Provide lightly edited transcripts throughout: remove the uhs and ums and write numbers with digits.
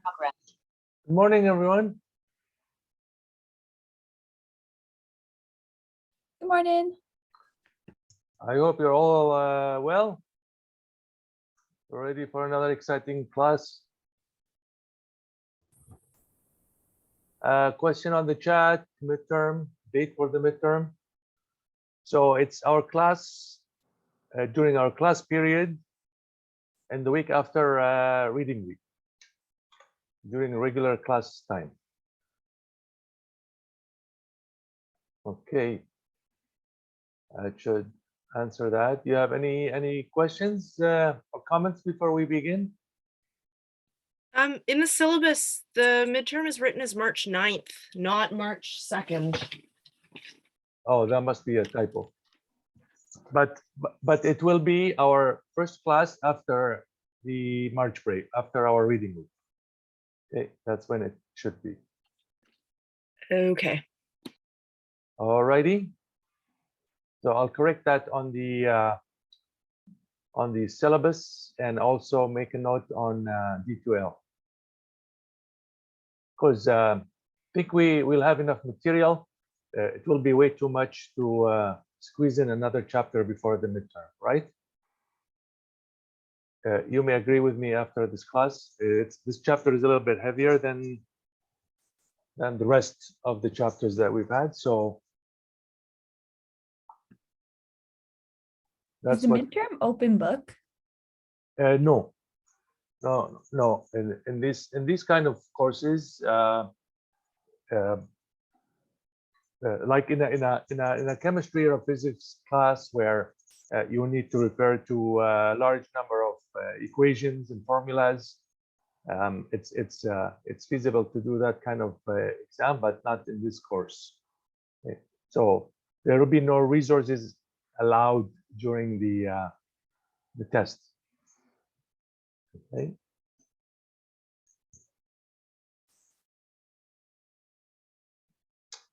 Good morning, everyone. Good morning. I hope you're all well. We're ready for another exciting class. Question on the chat, midterm, date for the midterm. So it's our class during our class period and the week after reading week, during regular class time. Okay, I should answer that. Do you have any questions or comments before we begin? In the syllabus, the midterm is written as March 9th, not March 2nd. Oh, that must be a typo. But it will be our first class after the March break, after our reading week. Okay, that's when it should be. Okay. All righty. So I'll correct that on the syllabus and also make a note on D2L. Because I think we will have enough material. It will be way too much to squeeze in another chapter before the midterm, right? You may agree with me after this class. This chapter is a little bit heavier than the rest of the chapters that we've had. So Is the midterm open book? No. In these kind of courses, like in a chemistry or physics class where you need to refer to a large number of equations and formulas, it's feasible to do that kind of exam, but not in this course. Okay. So there will be no resources allowed during the test. Okay.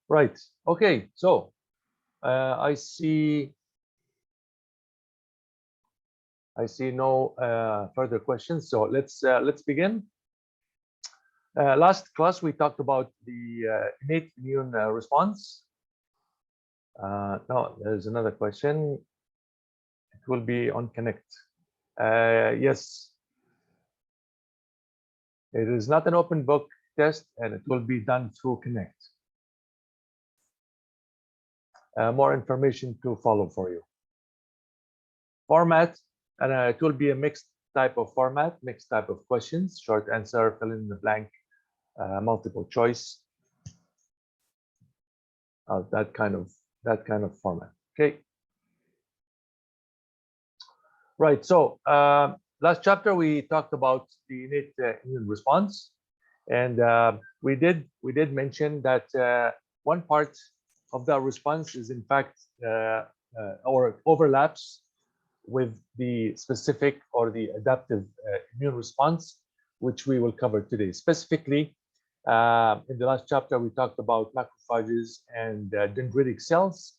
Right. Okay. So I see no further questions. So let's begin. Last class we talked about the innate immune response. No, there's another question. It will be on Connect. Yes. It is not an open book test, and it will be done through Connect. More information to follow for you. Format, and it will be a mixed type of format, mixed type of questions, short answer, fill in the blank, multiple choice, that kind of format. Okay. Right. So last chapter we talked about the innate immune response, and we did mention that one part of that response is in fact or overlaps with the specific or the adaptive immune response, which we will cover today. Specifically, in the last chapter, we talked about macrophages and dendritic cells,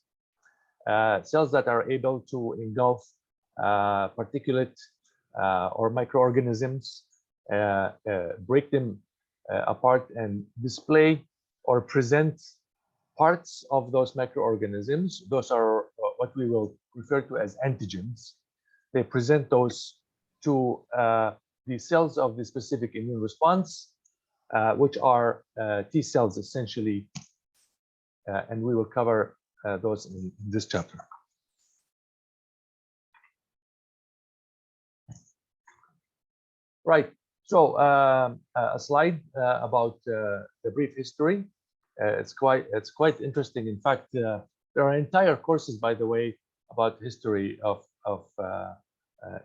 cells that are able to engulf particulate or microorganisms, break them apart and display or present parts of those microorganisms. Those are what we will refer to as antigens. They present those to the cells of the specific immune response, which are T cells essentially, and we will cover those in this chapter. Right. So a slide about the brief history. It's quite interesting. In fact, there are entire courses, by the way, about history of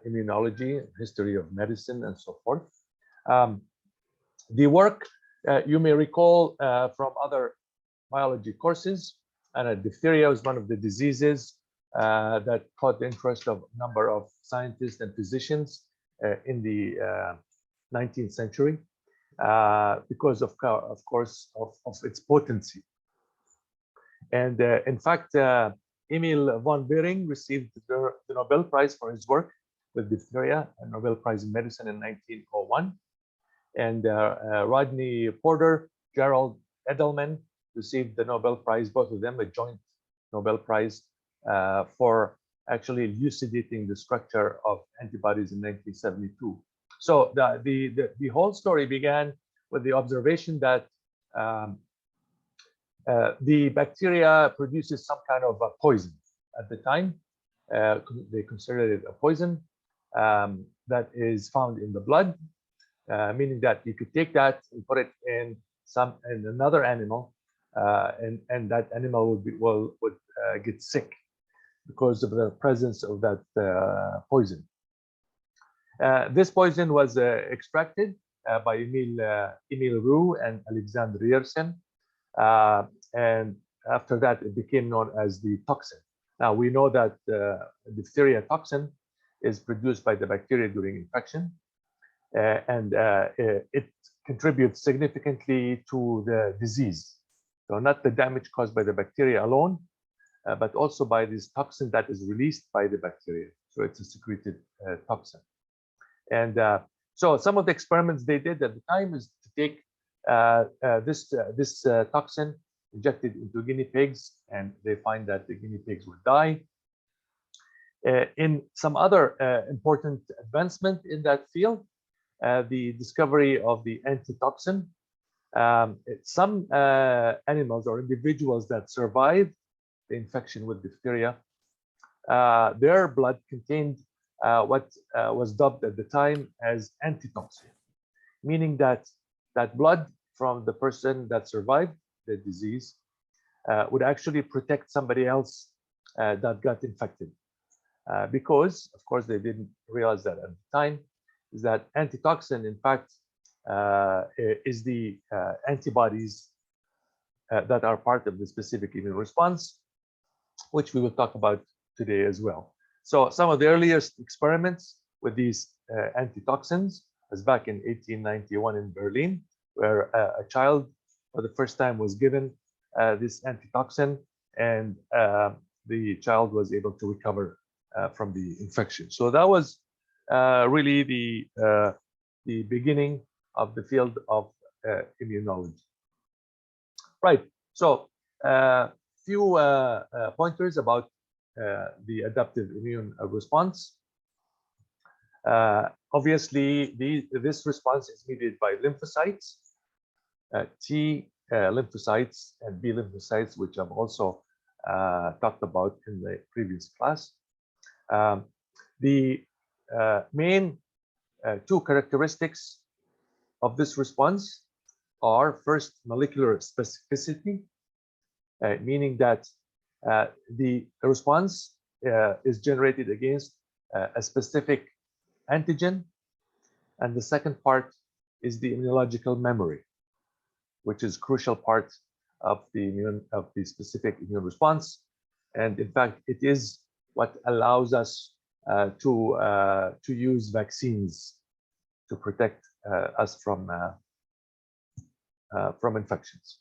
immunology, history of medicine, and so forth. The work you may recall from other biology courses, and diphtheria was one of the diseases that caught the interest of a number of scientists and physicians in the 19th century. Because of course of its potency, and in fact, Emil von Behring received the Nobel Prize for his work with diphtheria, a Nobel Prize in Medicine in 1901. and Rodney Porter, Gerald Edelman received the Nobel Prize, both of them a joint Nobel Prize for actually elucidating the structure of antibodies in 1972. So the whole story began with the observation that the bacteria produces some kind of a poison. At the time, they considered it a poison that is found in the blood, meaning that you could take that and put it in another animal, and that animal would get sick because of the presence of that poison. This poison was extracted by Emil Roux and Alexander Yersin, and after that it became known as the toxin. Now we know that diphtheria toxin is produced by the bacteria during infection, and it contributes significantly to the disease. So not the damage caused by the bacteria alone, but also by this toxin that is released by the bacteria. So it's a secreted toxin. And so some of the experiments they did at the time is to take this toxin injected into guinea pigs, and they find that the guinea pigs would die. In some other important advancement in that field, the discovery of the antitoxin. Some animals or individuals that survived the infection with diphtheria, their blood contained what was dubbed at the time as antitoxin, meaning that blood from the person that survived the disease would actually protect somebody else that got infected. Because, of course, they didn't realize that at the time, is that antitoxin, in fact, is the antibodies that are part of the specific immune response, which we will talk about today as well. So some of the earliest experiments with these antitoxins was back in 1891 in Berlin, where a child for the first time was given this antitoxin, and the child was able to recover from the infection. So that was really the beginning of the field of immunology. Right. So few pointers about the adaptive immune response. Obviously, this response is mediated by lymphocytes, T lymphocytes and B lymphocytes, which I've also talked about in the previous class. The main two characteristics of this response are, first, molecular specificity, meaning that the response is generated against a specific antigen, and the second part is the immunological memory, which is a crucial part of the specific immune response. And in fact, it is what allows us to use vaccines to protect us from infections.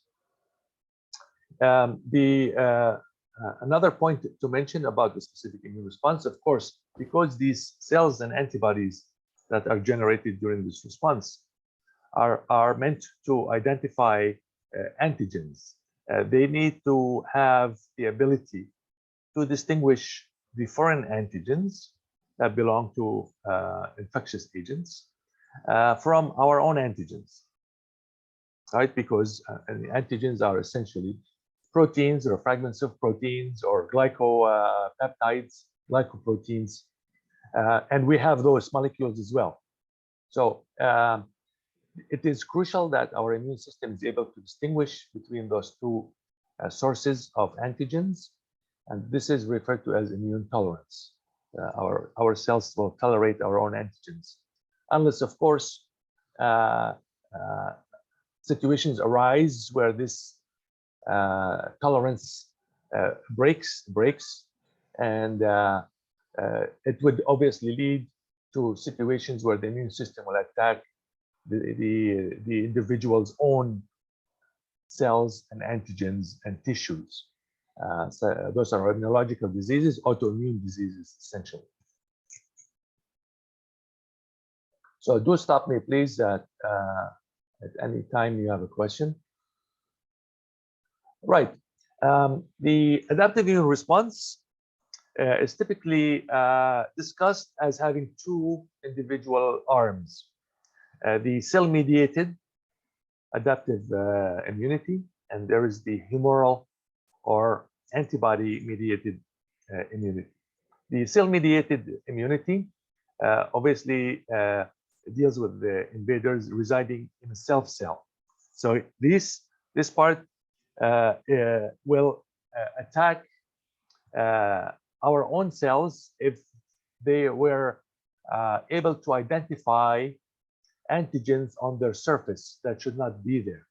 Another point to mention about the specific immune response, of course, because these cells and antibodies that are generated during this response are meant to identify antigens. They need to have the ability to distinguish the foreign antigens that belong to infectious agents from our own antigens, right? Because the antigens are essentially proteins or fragments of proteins or glycopeptides, glycoproteins, and we have those molecules as well. So it is crucial that our immune system is able to distinguish between those two sources of antigens, and this is referred to as immune tolerance. Our cells will tolerate our own antigens, unless, of course, situations arise where this tolerance breaks, and it would obviously lead to situations where the immune system will attack the individual's own cells and antigens and tissues. So those are immunological diseases, autoimmune diseases, essentially. So do stop me, please, at any time you have a question. Right. The adaptive immune response is typically discussed as having two individual arms. The cell-mediated adaptive immunity, and there is the humoral or antibody-mediated immunity. The cell-mediated immunity obviously deals with the invaders residing in a self cell. So this part will attack our own cells if they were able to identify antigens on their surface that should not be there.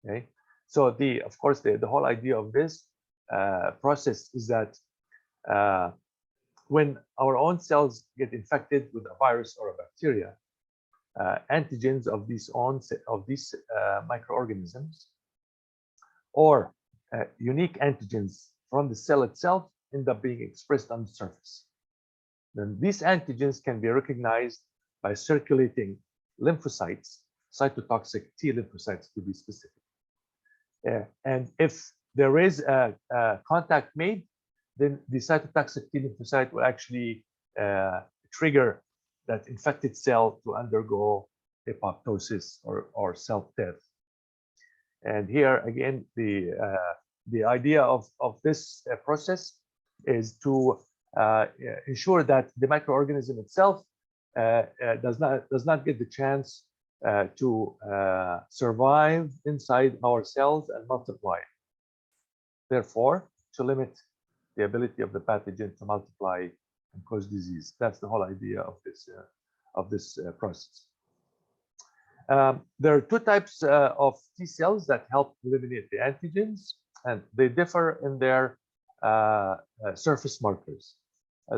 Okay, so of course the whole idea of this process is that when our own cells get infected with a virus or a bacteria, antigens of these microorganisms or unique antigens from the cell itself end up being expressed on the surface. Then these antigens can be recognized by circulating lymphocytes, cytotoxic T lymphocytes to be specific. And if there is a contact made, then the cytotoxic T lymphocyte will actually trigger that infected cell to undergo apoptosis or self-death. And here again, the idea of this process is to ensure that the microorganism itself does not get the chance to survive inside our cells and multiply. Therefore, to limit the ability of the pathogen to multiply and cause disease. That's the whole idea of this process. There are two types of T cells that help eliminate the antigens, and they differ in their surface markers.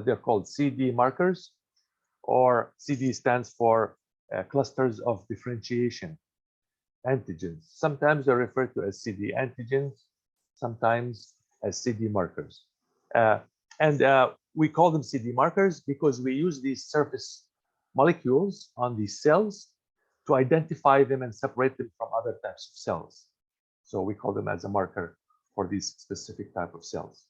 They're called CD markers, or CD stands for clusters of differentiation antigens. Sometimes they're referred to as CD antigens, sometimes as CD markers. We call them CD markers because we use these surface molecules on these cells to identify them and separate them from other types of cells. So we call them as a marker for these specific type of cells.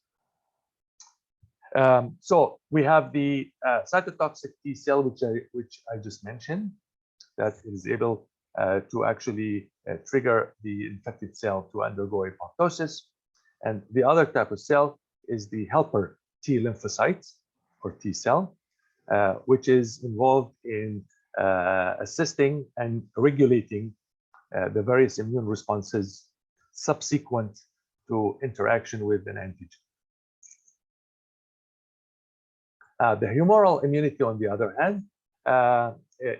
So we have the cytotoxic T cell, which I just mentioned, that is able to actually trigger the infected cell to undergo apoptosis. And the other type of cell is the helper T lymphocyte or T cell, which is involved in assisting and regulating the various immune responses subsequent to interaction with an antigen. The humoral immunity, on the other hand,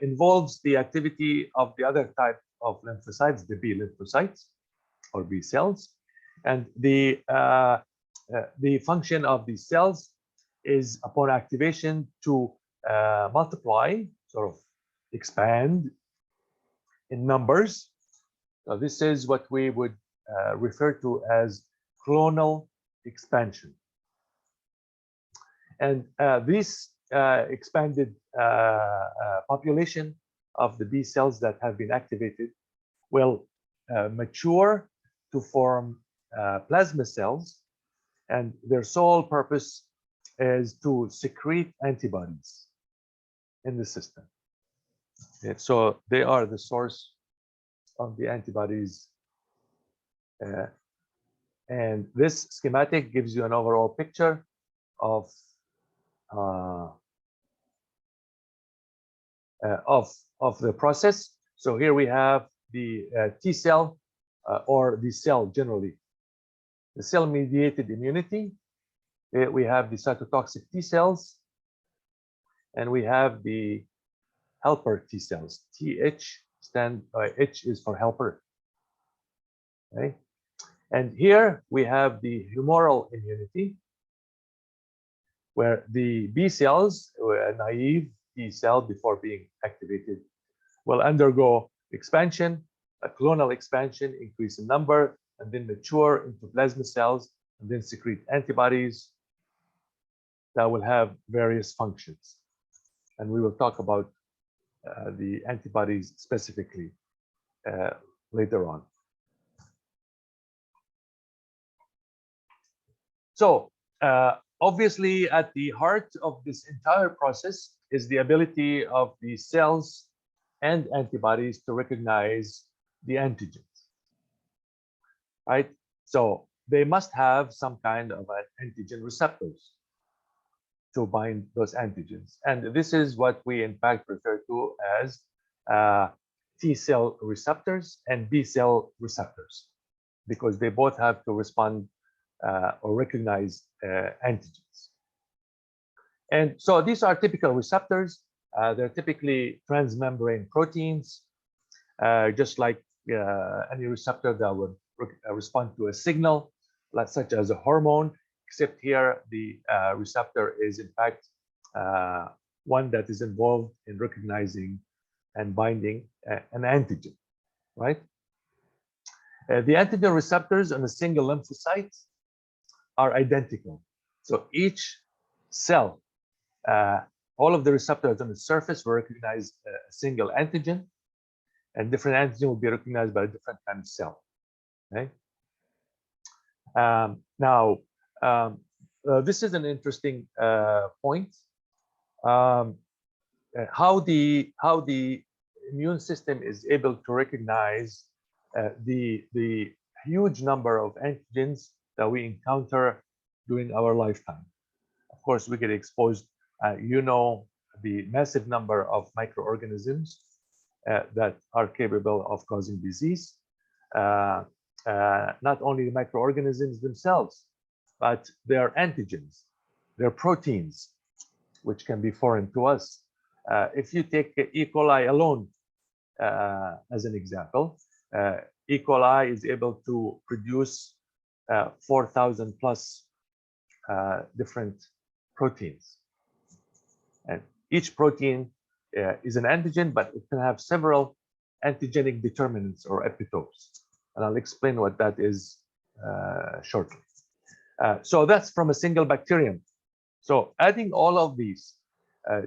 involves the activity of the other type of lymphocytes, the B lymphocytes or B cells, and the function of these cells is upon activation to multiply, sort of expand in numbers. So this is what we would refer to as clonal expansion. And this expanded population of the B cells that have been activated will mature to form plasma cells, and their sole purpose is to secrete antibodies in the system. Okay, so they are the source of the antibodies. And this schematic gives you an overall picture of the process. So here we have the T cell or the cell generally. The cell-mediated immunity. We have the cytotoxic T cells, and we have the helper T cells. H is for helper. Okay, and here we have the humoral immunity, where the B cells, a naive T cell before being activated, will undergo expansion, a clonal expansion, increase in number, and then mature into plasma cells, and then secrete antibodies that will have various functions. And we will talk about the antibodies specifically later on. So obviously, at the heart of this entire process is the ability of the cells and antibodies to recognize the antigens, right? So they must have some kind of an antigen receptors to bind those antigens. And this is what we in fact refer to as T cell receptors and B cell receptors, because they both have to respond or recognize antigens. And so these are typical receptors. They're typically transmembrane proteins, just like any receptor that would respond to a signal, like such as a hormone, except here the receptor is in fact one that is involved in recognizing and binding an antigen, right? The antigen receptors on a single lymphocyte are identical. So each cell, all of the receptors on the surface will recognize a single antigen, and different antigen will be recognized by a different kind of cell. Okay. This is an interesting point. How the immune system is able to recognize the huge number of antigens that we encounter during our lifetime. Of course, we get exposed, the massive number of microorganisms that are capable of causing disease. Not only the microorganisms themselves, but their antigens, their proteins, which can be foreign to us. If you take E. coli alone as an example, E. coli is able to produce 4,000 plus different proteins. And each protein is an antigen, but it can have several antigenic determinants or epitopes. And I'll explain what that is shortly. So that's from a single bacterium. So adding all of these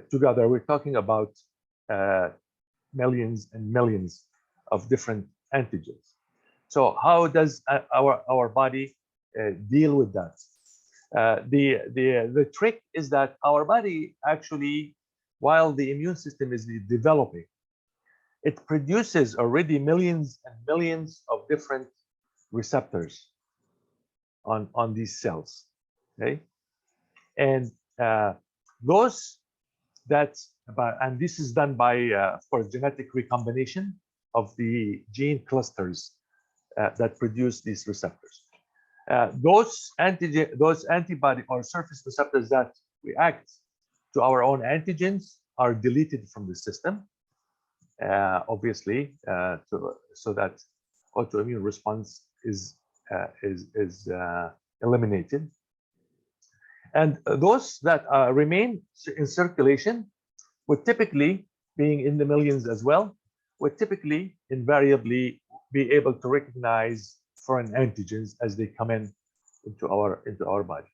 together, we're talking about millions and millions of different antigens. So how does our body deal with that? The trick is that our body actually, while the immune system is developing, it produces already millions and millions of different receptors on these cells. Okay, and those and this is done by, of course, genetic recombination of the gene clusters that produce these receptors. Those antibody or surface receptors that react to our own antigens are deleted from the system, obviously, so that autoimmune response is eliminated. And those that remain in circulation would typically, being in the millions as well, would typically invariably be able to recognize foreign antigens as they come into our body.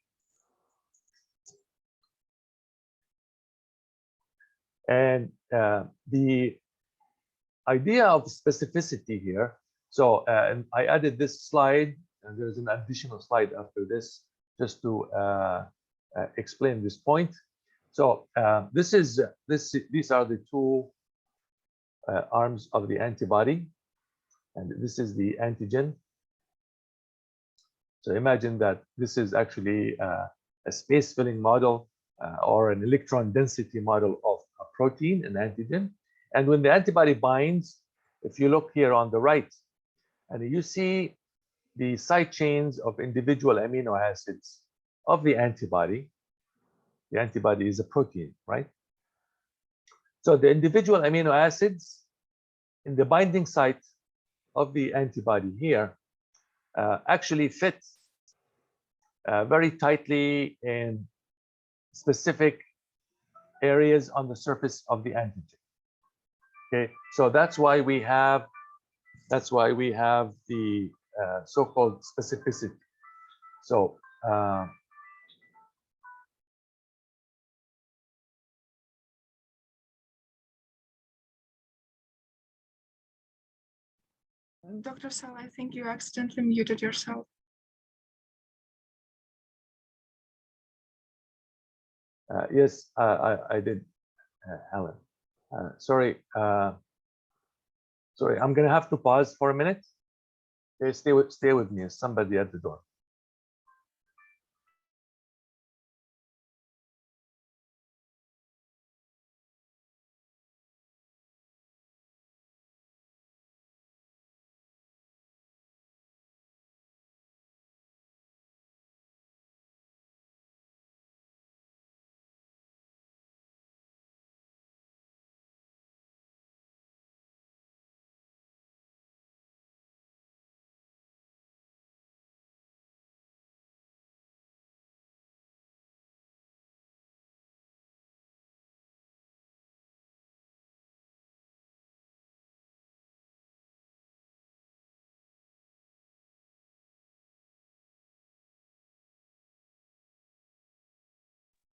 And the idea of specificity here, so and I added this slide, and there's an additional slide after this just to explain this point. So these are the two arms of the antibody, and this is the antigen. So imagine that this is actually a space filling model or an electron density model of a protein, an antigen. And when the antibody binds, if you look here on the right, and you see the side chains of individual amino acids of the antibody is a protein, right? So the individual amino acids in the binding site of the antibody here actually fit very tightly in specific areas on the surface of the antigen. Okay, so that's why we have the so-called specificity. So Dr. Cell, I think you accidentally muted yourself. Yes, I did, Helen. Sorry, sorry. I'm gonna have to pause for a minute. Okay, stay with me. There's somebody at the door.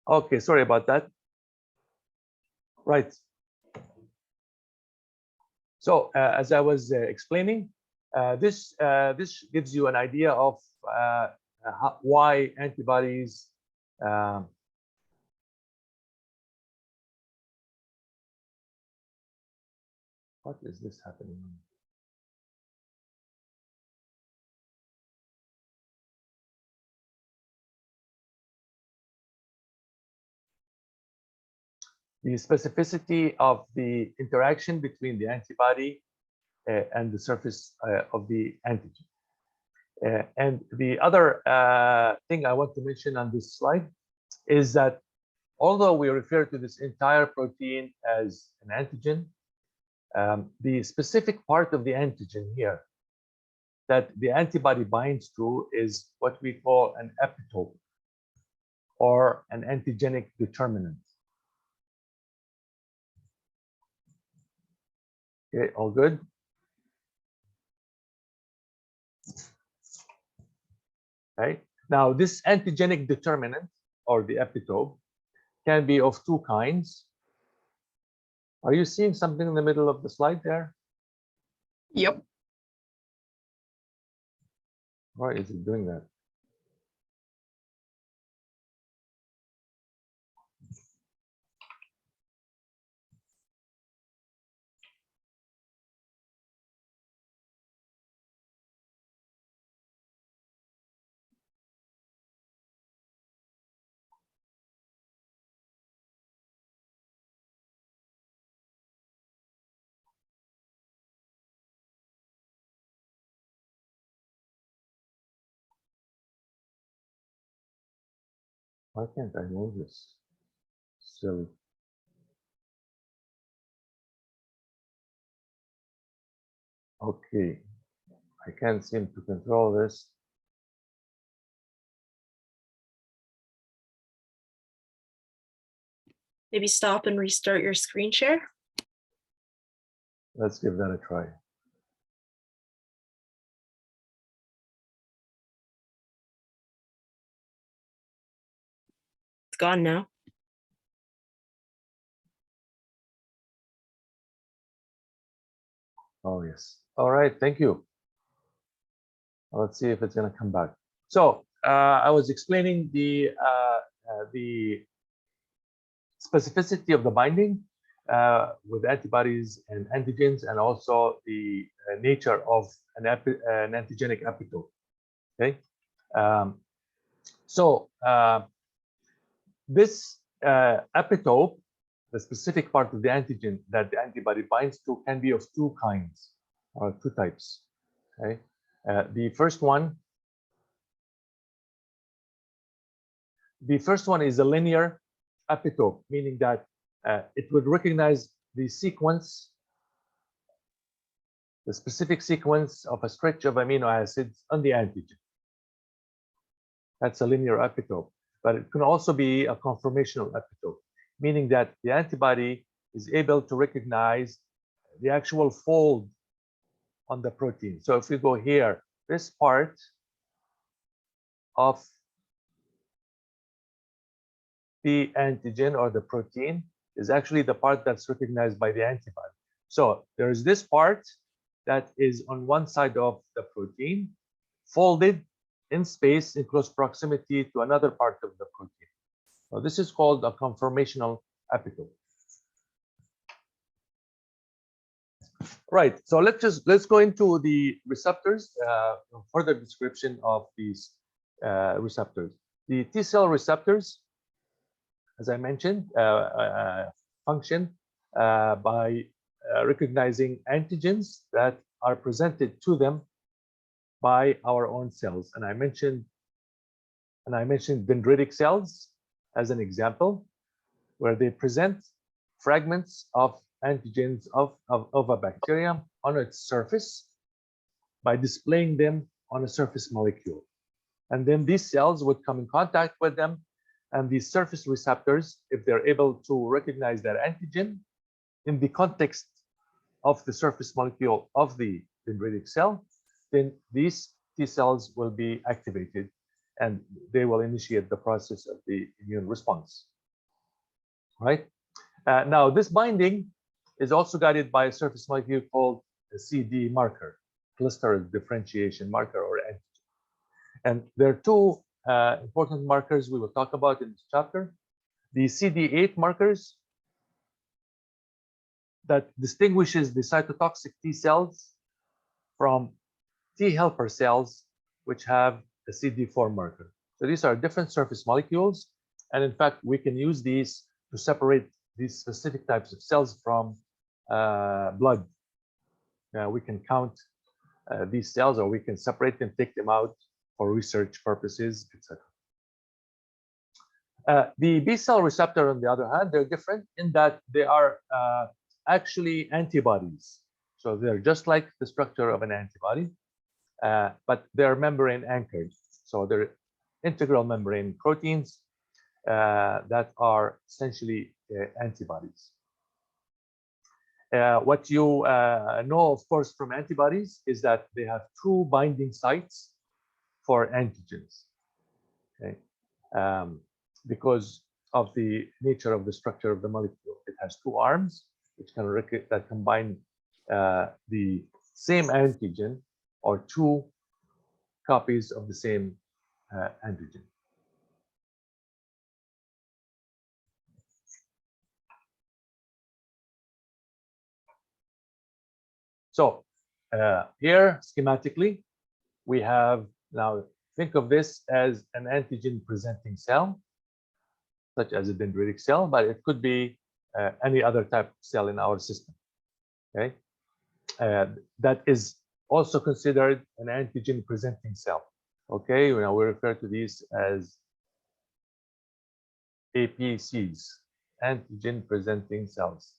Okay, sorry about that. Right. So as I was explaining, this gives you an idea of why antibodies what is this happening? The specificity of the interaction between the antibody and the surface of the antigen. And the other thing I want to mention on this slide is that although we refer to this entire protein as an antigen, the specific part of the antigen here that the antibody binds to is what we call an epitope or an antigenic determinant. Okay, all good? Okay. Now, this antigenic determinant or the epitope can be of two kinds. Are you seeing something in the middle of the slide there? Yep. Why is it doing that? Why can't I move this? Silly. Okay, I can't seem to control this. Maybe stop and restart your screen share. Let's give that a try. It's gone now. Oh, yes. All right, thank you. Let's see if it's going to come back. So I was explaining the specificity of the binding with antibodies and antigens, and also the nature of an antigenic epitope. Okay, so this epitope, the specific part of the antigen that the antibody binds to, can be of two kinds or two types. Okay, the first one is a linear epitope, meaning that it would recognize the sequence, the specific sequence of a stretch of amino acids on the antigen. That's a linear epitope. But it can also be a conformational epitope, meaning that the antibody is able to recognize the actual fold on the protein. So if we go here, this part of the antigen or the protein is actually the part that's recognized by the antibody. So there is this part that is on one side of the protein, folded in space in close proximity to another part of the protein. So this is called a conformational epitope. Right. So let's go into the receptors. Further description of these receptors. The T cell receptors, as I mentioned, function by recognizing antigens that are presented to them by our own cells. And I mentioned dendritic cells as an example, where they present fragments of antigens of a bacterium on its surface by displaying them on a surface molecule. And then these cells would come in contact with them, and these surface receptors, if they're able to recognize that antigen in the context of the surface molecule of the dendritic cell, then these T cells will be activated and they will initiate the process of the immune response. Right? Now, this binding is also guided by a surface molecule called a CD marker, cluster differentiation marker, or antigen. And there are two important markers we will talk about in this chapter. The Cd8 markers that distinguishes the cytotoxic T cells from T helper cells, which have a Cd4 marker. So these are different surface molecules. And in fact, we can use these to separate these specific types of cells from blood. We can count these cells, or we can separate them, take them out for research purposes, etc. The B cell receptor, on the other hand, they're different in that they are actually antibodies. So they're just like the structure of an antibody, but they're membrane anchored. So they're integral membrane proteins that are essentially antibodies. What you know, of course, from antibodies is that they have two binding sites for antigens. Okay, because of the nature of the structure of the molecule, it has two arms which that combine the same antigen, or two copies of the same antigen. So here, schematically, we have, now think of this as an antigen presenting cell, such as a dendritic cell, but it could be any other type of cell in our system. Okay, that is also considered an antigen presenting cell. Okay, we refer to these as APCs, antigen presenting cells.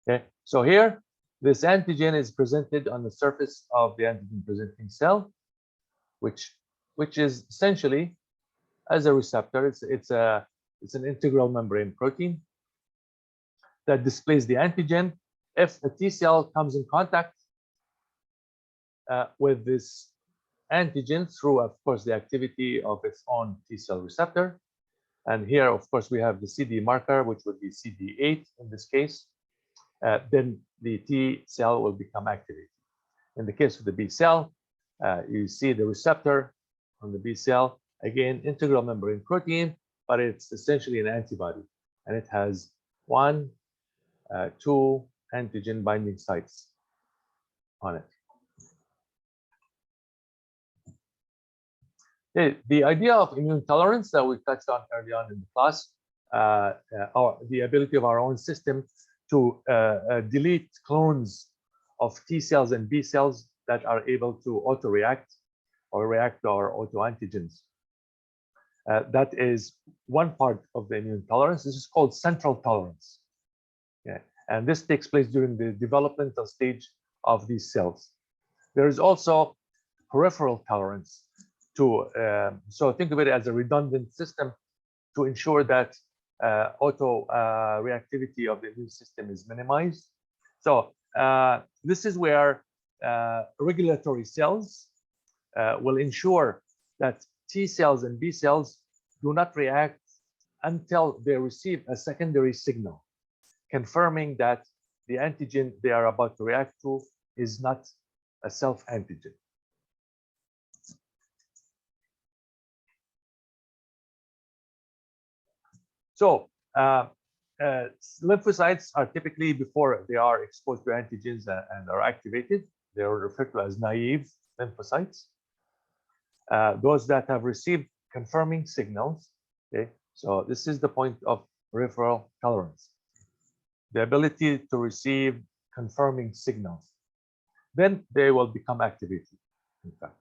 Okay, so here, this antigen is presented on the surface of the antigen presenting cell, which is essentially as a receptor. It's an integral membrane protein that displays the antigen. If a T cell comes in contact with this antigen through, of course, the activity of its own T cell receptor, and here, of course, we have the CD marker, which would be Cd8 in this case, then the T cell will become activated. In the case of the B cell, you see the receptor on the B cell, again, integral membrane protein, but it's essentially an antibody, and it has 1, 2 antigen binding sites on it. The idea of immune tolerance that we touched on early on in the class, the ability of our own system to delete clones of T cells and B cells that are able to autoreact or react to our autoantigens. That is one part of the immune tolerance. This is called central tolerance. Yeah. And this takes place during the developmental stage of these cells. There is also peripheral tolerance. So think of it as a redundant system to ensure that reactivity of the immune system is minimized. So this is where regulatory cells will ensure that T cells and B cells do not react until they receive a secondary signal, confirming that the antigen they are about to react to is not a self-antigen. So lymphocytes are typically, before they are exposed to antigens and are activated, they are referred to as naive lymphocytes. Those that have received confirming signals. Okay, so this is the point of peripheral tolerance, the ability to receive confirming signals. Then they will become activated, in fact.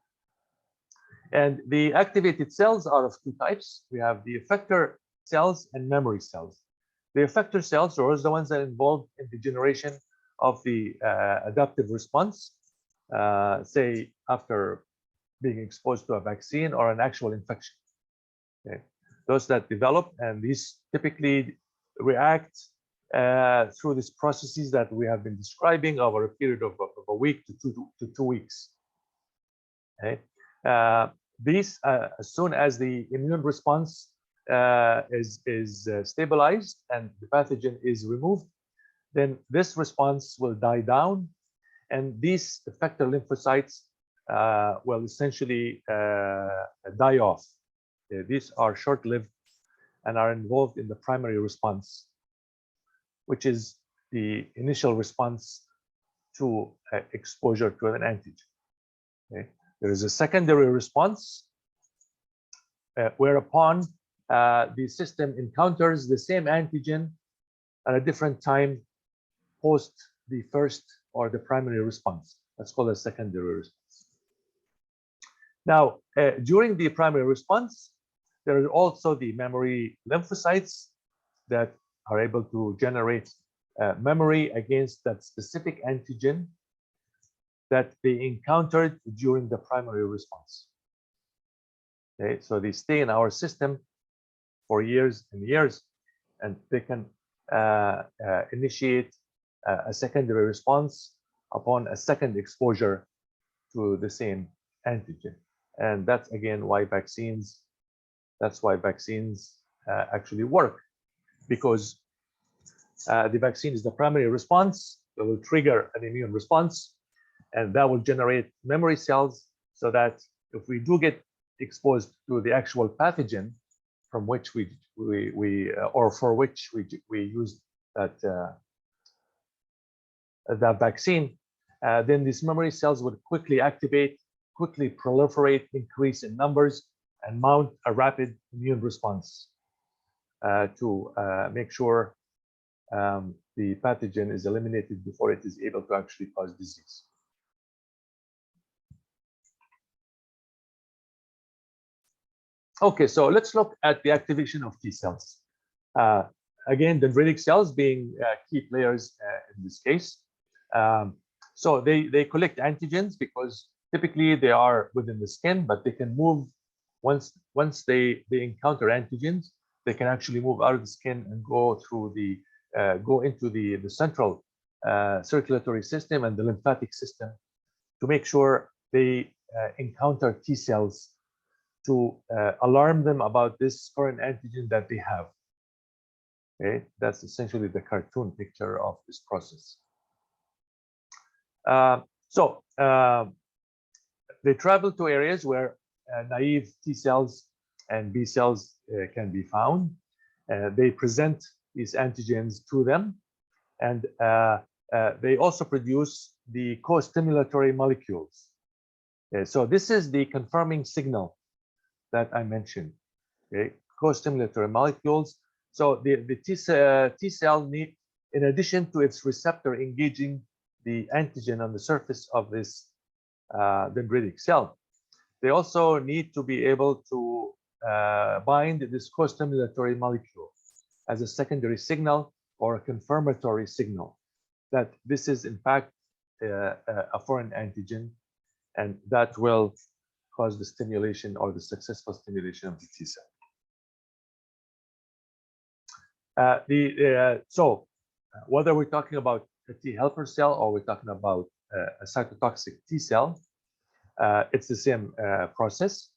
And the activated cells are of two types. We have the effector cells and memory cells. The effector cells are the ones that are involved in the generation of the adaptive response, say after being exposed to a vaccine or an actual infection. Okay. Those that develop, and these typically react through these processes that we have been describing over a period of a week to 2 weeks. Okay. These, as soon as the immune response is stabilized and the pathogen is removed, then this response will die down, and these effector lymphocytes will essentially die off. These are short-lived and are involved in the primary response, which is the initial response to exposure to an antigen. Okay. There is a secondary response whereupon the system encounters the same antigen at a different time post the first or the primary response. That's called a secondary response. Now, during the primary response, there are also the memory lymphocytes that are able to generate memory against that specific antigen that they encountered during the primary response. Okay, so they stay in our system for years and years, and they can initiate a secondary response upon a second exposure to the same antigen. And that's again why vaccines, actually work, because the vaccine is the primary response that will trigger an immune response, and that will generate memory cells, so that if we do get exposed to the actual pathogen from which or for which we use that vaccine, then these memory cells would quickly activate, quickly proliferate, increase in numbers, and mount a rapid immune response to make sure the pathogen is eliminated before it is able to actually cause disease. Okay, so let's look at the activation of T cells. Again, dendritic cells being key players in this case. So they collect antigens because typically they are within the skin, but they can move once they encounter antigens. They can actually move out of the skin and go through go into the central circulatory system and the lymphatic system to make sure they encounter T cells to alarm them about this foreign antigen that they have. Okay, that's essentially the cartoon picture of this process. They travel to areas where naive T cells and B cells can be found. They present these antigens to them, and they also produce the co-stimulatory molecules. So this is the confirming signal that I mentioned. Okay, co-stimulatory molecules. So the T cell need, in addition to its receptor engaging the antigen on the surface of this dendritic cell, they also need to be able to bind this co-stimulatory molecule as a secondary signal or a confirmatory signal that this is in fact a foreign antigen, and that will cause the stimulation or the successful stimulation of the T cell. So whether we're talking about a T helper cell or we're talking about a cytotoxic T cell, it's the same process.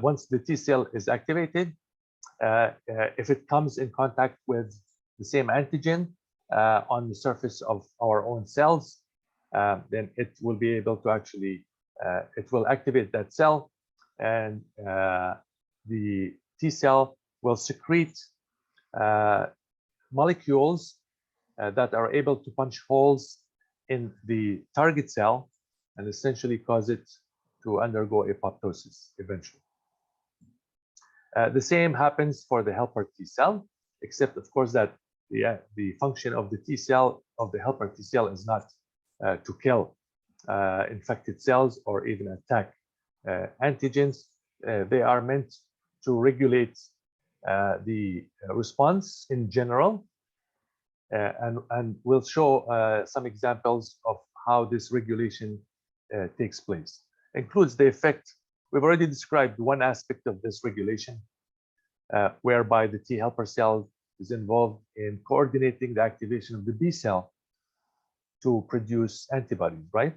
Once the T cell is activated, if it comes in contact with the same antigen, on the surface of our own cells, then it will be able to actually, it will activate that cell, and the T cell will secrete molecules that are able to punch holes in the target cell and essentially cause it to undergo apoptosis eventually. The same happens for the helper T cell, except of course that the function of the T cell, of the helper T cell, is not to kill infected cells or even attack antigens. They are meant to regulate the response in general, and we'll show some examples of how this regulation takes place. Includes the effect. We've already described one aspect of this regulation, whereby the T helper cell is involved in coordinating the activation of the B cell to produce antibodies, right?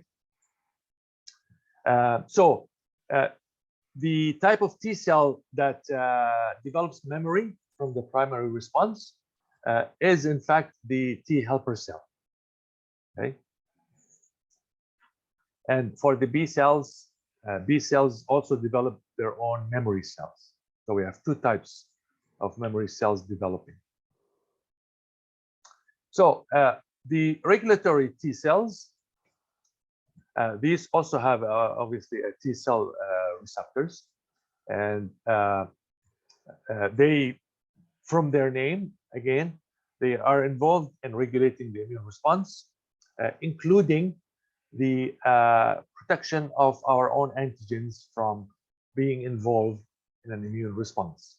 The type of T cell that develops memory from the primary response is in fact the T helper cell. Okay. And for the B cells also develop their own memory cells. So we have two types of memory cells developing. So the regulatory T cells, these also have obviously a T cell receptors, and they, from their name, again, they are involved in regulating the immune response, including the protection of our own antigens from being involved in an immune response.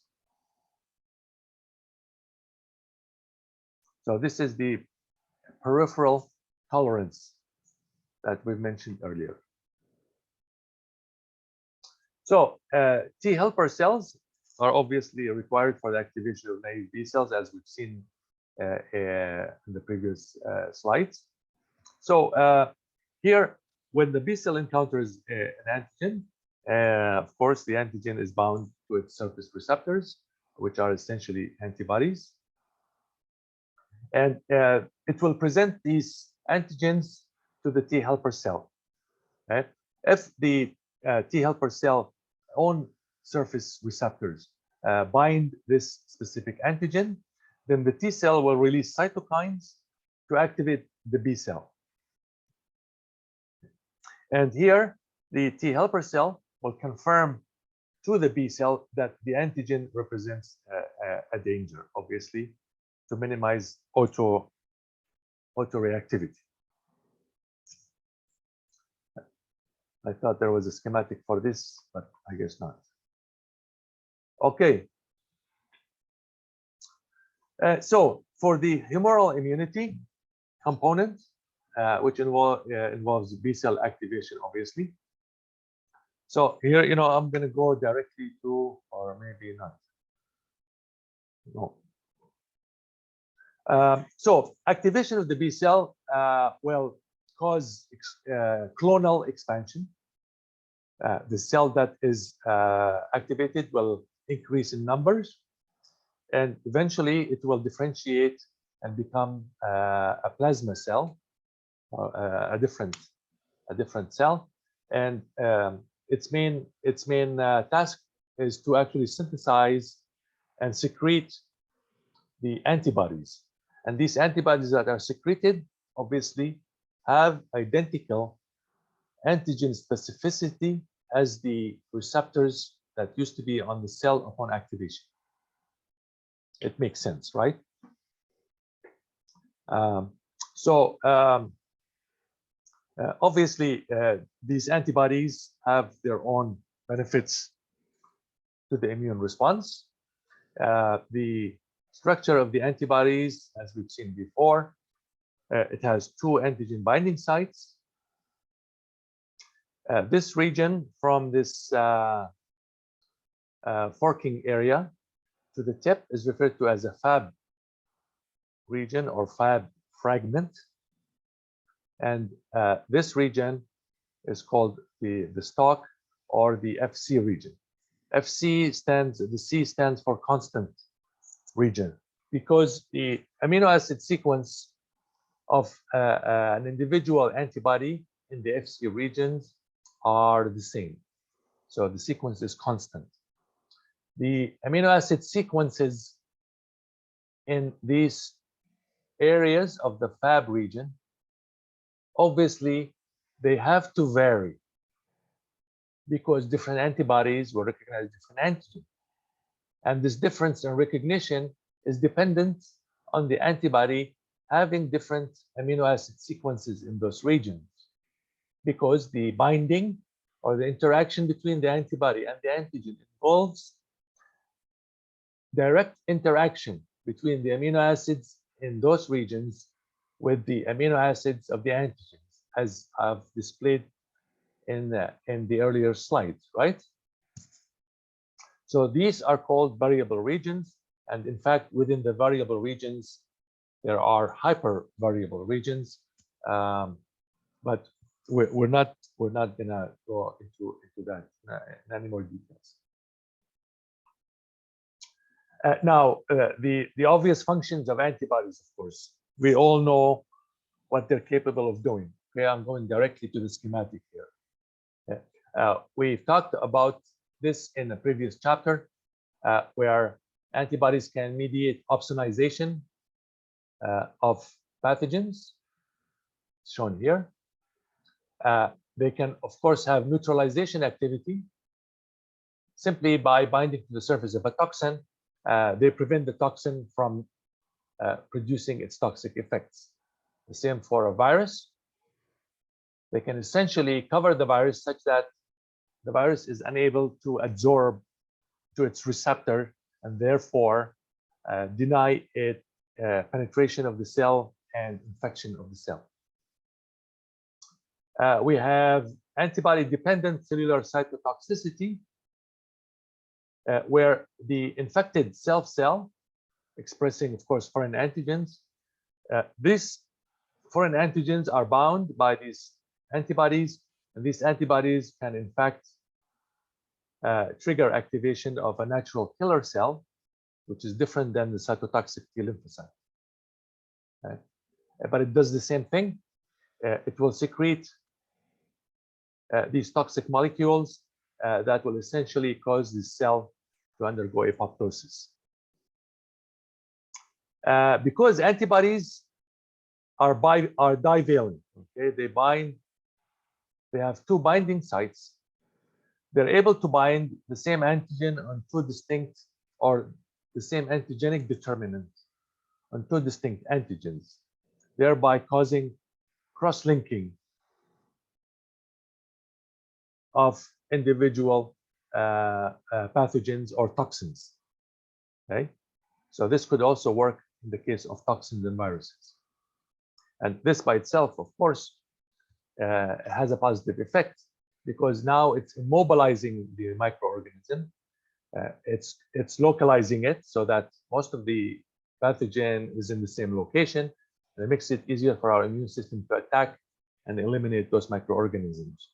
So this is the peripheral tolerance that we mentioned earlier. So T helper cells are obviously required for the activation of naive B cells, as we've seen in the previous slides. So here, when the B cell encounters an antigen, of course, the antigen is bound to its surface receptors, which are essentially antibodies. And it will present these antigens to the T helper cell. Right? If the T helper cell own surface receptors bind this specific antigen, then the T cell will release cytokines to activate the B cell. And here, the T helper cell will confirm to the B cell that the antigen represents a danger, obviously, to minimize autoreactivity. I thought there was a schematic for this, but I guess not. Okay. So for the humoral immunity component, which involves B cell activation, obviously. So here, I'm going to go directly to, or maybe not. No. So activation of the B cell will cause clonal expansion. The cell that is activated will increase in numbers, and eventually it will differentiate and become a plasma cell, or a different cell. And its main task is to actually synthesize and secrete the antibodies. And these antibodies that are secreted, obviously, have identical antigen specificity as the receptors that used to be on the cell upon activation. It makes sense, right? Obviously, these antibodies have their own benefits to the immune response. The structure of the antibodies, as we've seen before, it has two antigen binding sites. This region from this forking area to the tip is referred to as a Fab region or Fab fragment. And this region is called the stalk or the FC region. FC stands, the C stands for constant region, because the amino acid sequence of an individual antibody in the Fc regions are the same. So the sequence is constant. The amino acid sequences in these areas of the Fab region, obviously, they have to vary because different antibodies will recognize different antigens. And this difference in recognition is dependent on the antibody having different amino acid sequences in those regions, because the binding or the interaction between the antibody and the antigen involves direct interaction between the amino acids in those regions with the amino acids of the antigens, as I've displayed in the earlier slides, right? So these are called variable regions, and in fact, within the variable regions, there are hypervariable regions, but we're not gonna go into that in any more details. Now, the obvious functions of antibodies, of course, we all know what they're capable of doing. Okay, I'm going directly to the schematic here. We've talked about this in the previous chapter, where antibodies can mediate opsonization of pathogens, shown here. They can, of course, have neutralization activity simply by binding to the surface of a toxin. They prevent the toxin from producing its toxic effects. The same for a virus. They can essentially cover the virus such that the virus is unable to absorb to its receptor and therefore deny it penetration of the cell and infection of the cell. We have antibody-dependent cellular cytotoxicity, where the infected cell expressing, of course, foreign antigens. These foreign antigens are bound by these antibodies, and these antibodies can, in fact, trigger activation of a natural killer cell, which is different than the cytotoxic T lymphocyte. Okay. But it does the same thing. It will secrete these toxic molecules that will essentially cause the cell to undergo apoptosis. Because antibodies are divalent, okay, they have two binding sites. They're able to bind the same antigen on two distinct, or the same antigenic determinant on two distinct antigens, thereby causing cross-linking of individual pathogens or toxins. Okay, so this could also work in the case of toxins and viruses. And this by itself, of course, has a positive effect, because now it's immobilizing the microorganism. It's localizing it so that most of the pathogen is in the same location, and it makes it easier for our immune system to attack and eliminate those microorganisms.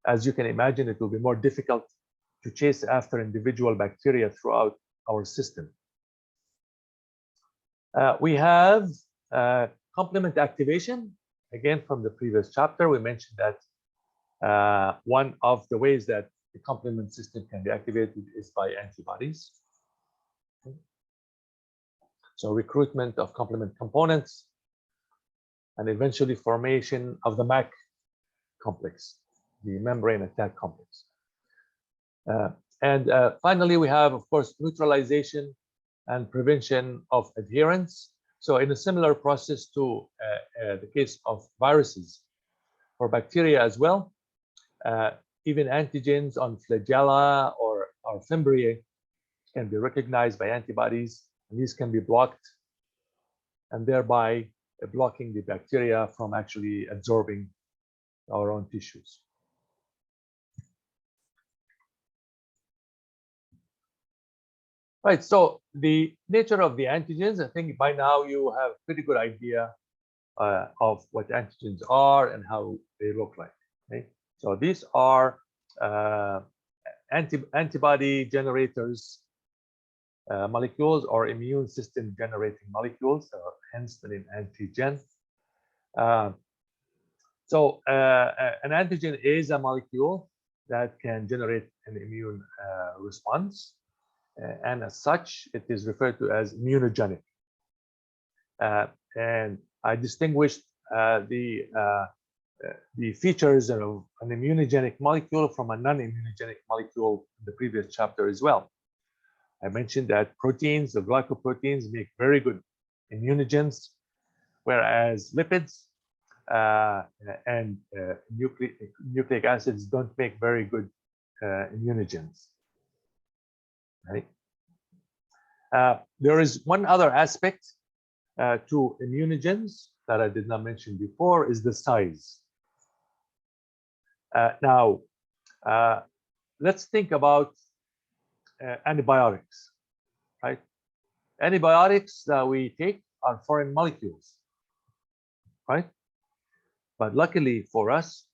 As you can imagine, it will be more difficult to chase after individual bacteria throughout our system. We have complement activation. Again, from the previous chapter, we mentioned that one of the ways that the complement system can be activated is by antibodies. Okay. So recruitment of complement components, and eventually formation of the MAC complex, the membrane attack complex. And finally, we have, of course, neutralization and prevention of adherence. So in a similar process to the case of viruses, for bacteria as well, even antigens on flagella or fimbriae can be recognized by antibodies, and these can be blocked, and thereby blocking the bacteria from actually absorbing our own tissues. Right, so the nature of the antigens, I think by now you have a pretty good idea of what antigens are and how they look like. Okay, so these are antibody generators molecules or immune system generating molecules, hence the name antigen. So an antigen is a molecule that can generate an immune response, and as such, it is referred to as immunogenic. And I distinguished the features of an immunogenic molecule from a non-immunogenic molecule in the previous chapter as well. I mentioned that proteins, the glycoproteins, make very good immunogens, whereas lipids and nucleic acids don't make very good immunogens. Right? There is one other aspect to immunogens that I did not mention before, is the size. Now, let's think about antibiotics, right? Antibiotics that we take are foreign molecules, right? But luckily for us,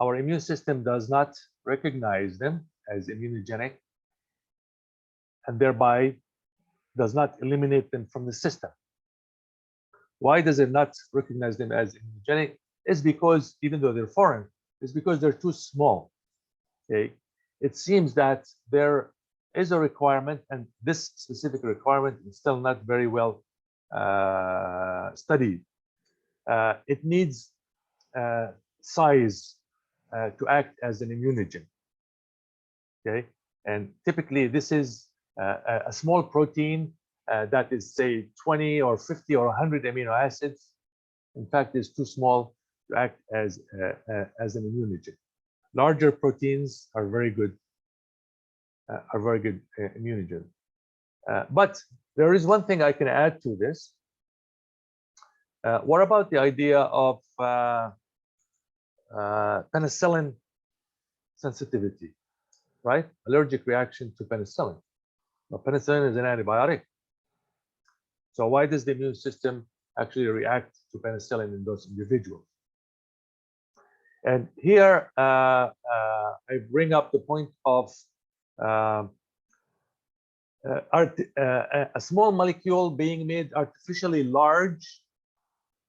our immune system does not recognize them as immunogenic, and thereby does not eliminate them from the system. Why does it not recognize them as immunogenic? It's because, even though they're foreign, it's because they're too small. Okay, it seems that there is a requirement, and this specific requirement is still not very well studied. It needs size to act as an immunogen. Okay, and typically this is a small protein that is, say, 20 or 50 or 100 amino acids. In fact, is too small to act as an immunogen. Larger proteins are very good immunogen. But there is one thing I can add to this. What about the idea of penicillin sensitivity, right? Allergic reaction to penicillin. Now, penicillin is an antibiotic. So why does the immune system actually react to penicillin in those individuals? And here I bring up the point of a small molecule being made artificially large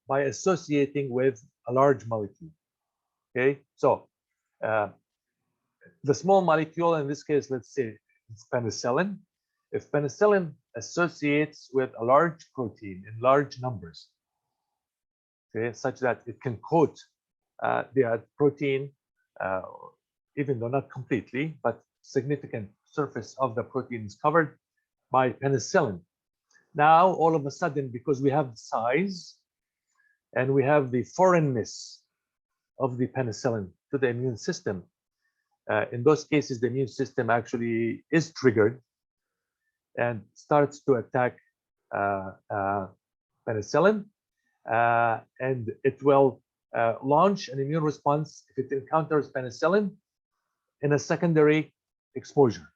by associating with a large molecule. Okay, so the small molecule, in this case, let's say it's penicillin. If penicillin associates with a large protein in large numbers, okay, such that it can coat the protein, even though not completely, but significant surface of the protein is covered by penicillin. Now, all of a sudden, because we have the size and we have the foreignness of the penicillin to the immune system, in those cases, the immune system actually is triggered and starts to attack penicillin, and it will launch an immune response if it encounters penicillin in a secondary exposure.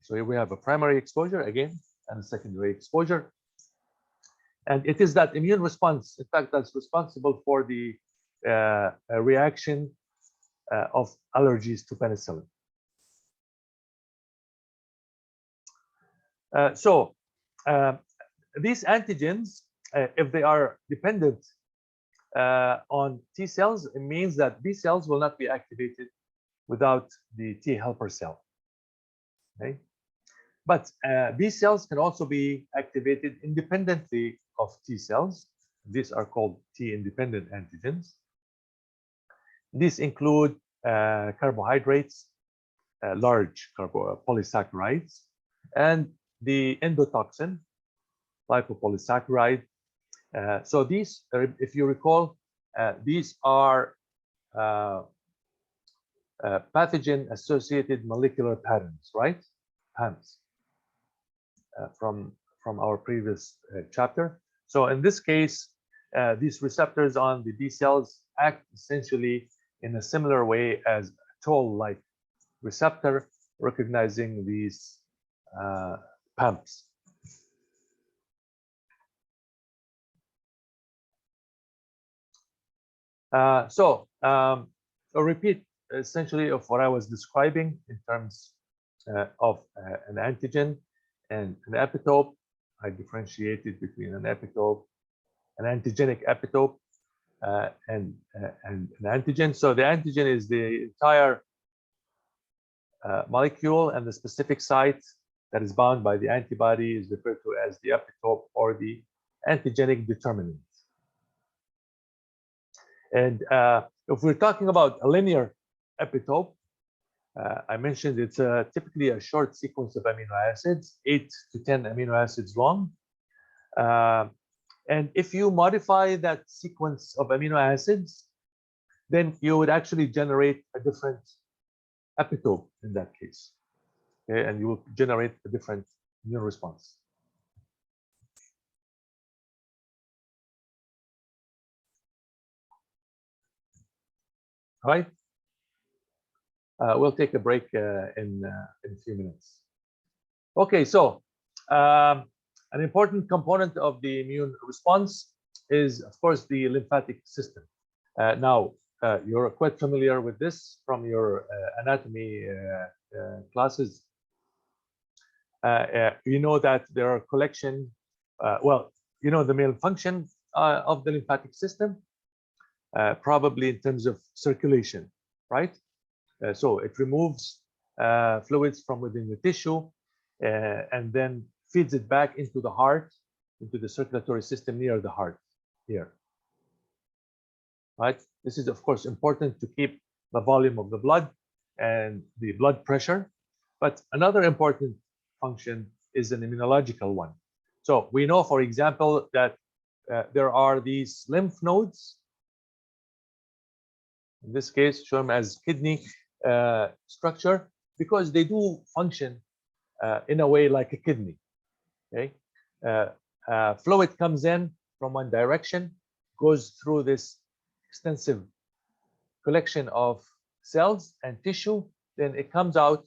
So here we have a primary exposure again and a secondary exposure. And it is that immune response, in fact, that's responsible for the reaction of allergies to penicillin. These antigens, if they are dependent on T cells, it means that B cells will not be activated without the T helper cell. Okay? But B cells can also be activated independently of T cells. These are called T-independent antigens. These include carbohydrates, large polysaccharides, and the endotoxin, lipopolysaccharide. So these, if you recall, these are pathogen-associated molecular patterns, right? PAMs, from our previous chapter. So in this case, these receptors on the B cells act essentially in a similar way as a toll-like receptor, recognizing these PAMs. A repeat essentially of what I was describing in terms of an antigen and an epitope. I differentiated between an epitope, an antigenic epitope, and an antigen. So the antigen is the entire molecule, and the specific site that is bound by the antibody is referred to as the epitope or the antigenic determinant. And if we're talking about a linear epitope, I mentioned it's typically a short sequence of amino acids, 8 to 10 amino acids long. And if you modify that sequence of amino acids, then you would actually generate a different epitope in that case. Okay, and you will generate a different immune response. All right. We'll take a break in a few minutes. Okay, so an important component of the immune response is, of course, the lymphatic system. Now, you're quite familiar with this from your anatomy classes. You know that there are collection, well, you know the main function of the lymphatic system, probably in terms of circulation, right? So it removes fluids from within the tissue and then feeds it back into the heart, into the circulatory system near the heart here. Right? This is, of course, important to keep the volume of the blood and the blood pressure. But another important function is an immunological one. So we know, for example, that there are these lymph nodes. In this case, show them as kidney structure, because they do function in a way like a kidney. Okay, fluid comes in from one direction, goes through this extensive collection of cells and tissue, then it comes out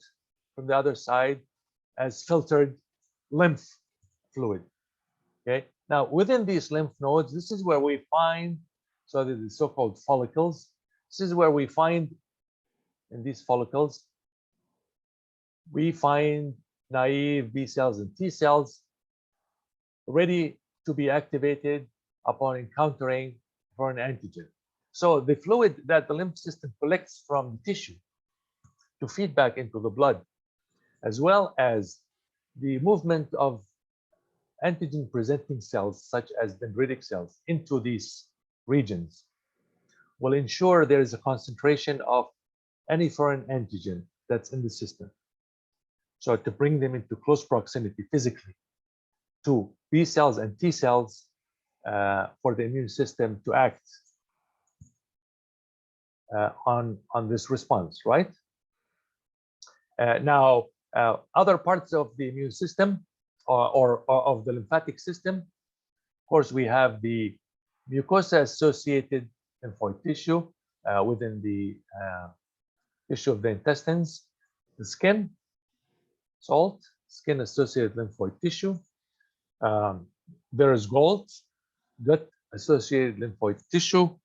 from the other side as filtered lymph fluid. Okay, now within these lymph nodes, this is where we find, so the so-called follicles. This is where we find, in these follicles, we find naive B cells and T cells ready to be activated upon encountering foreign antigen. So the fluid that the lymph system collects from the tissue to feed back into the blood, as well as the movement of antigen presenting cells such as dendritic cells into these regions, will ensure there is a concentration of any foreign antigen that's in the system. So to bring them into close proximity physically to B cells and T cells for the immune system to act on this response, right? Now, other parts of the immune system or of the lymphatic system, of course, we have the mucosa-associated lymphoid tissue within the tissue of the intestines, the skin, salt, skin-associated lymphoid tissue. There is gut-associated lymphoid tissue,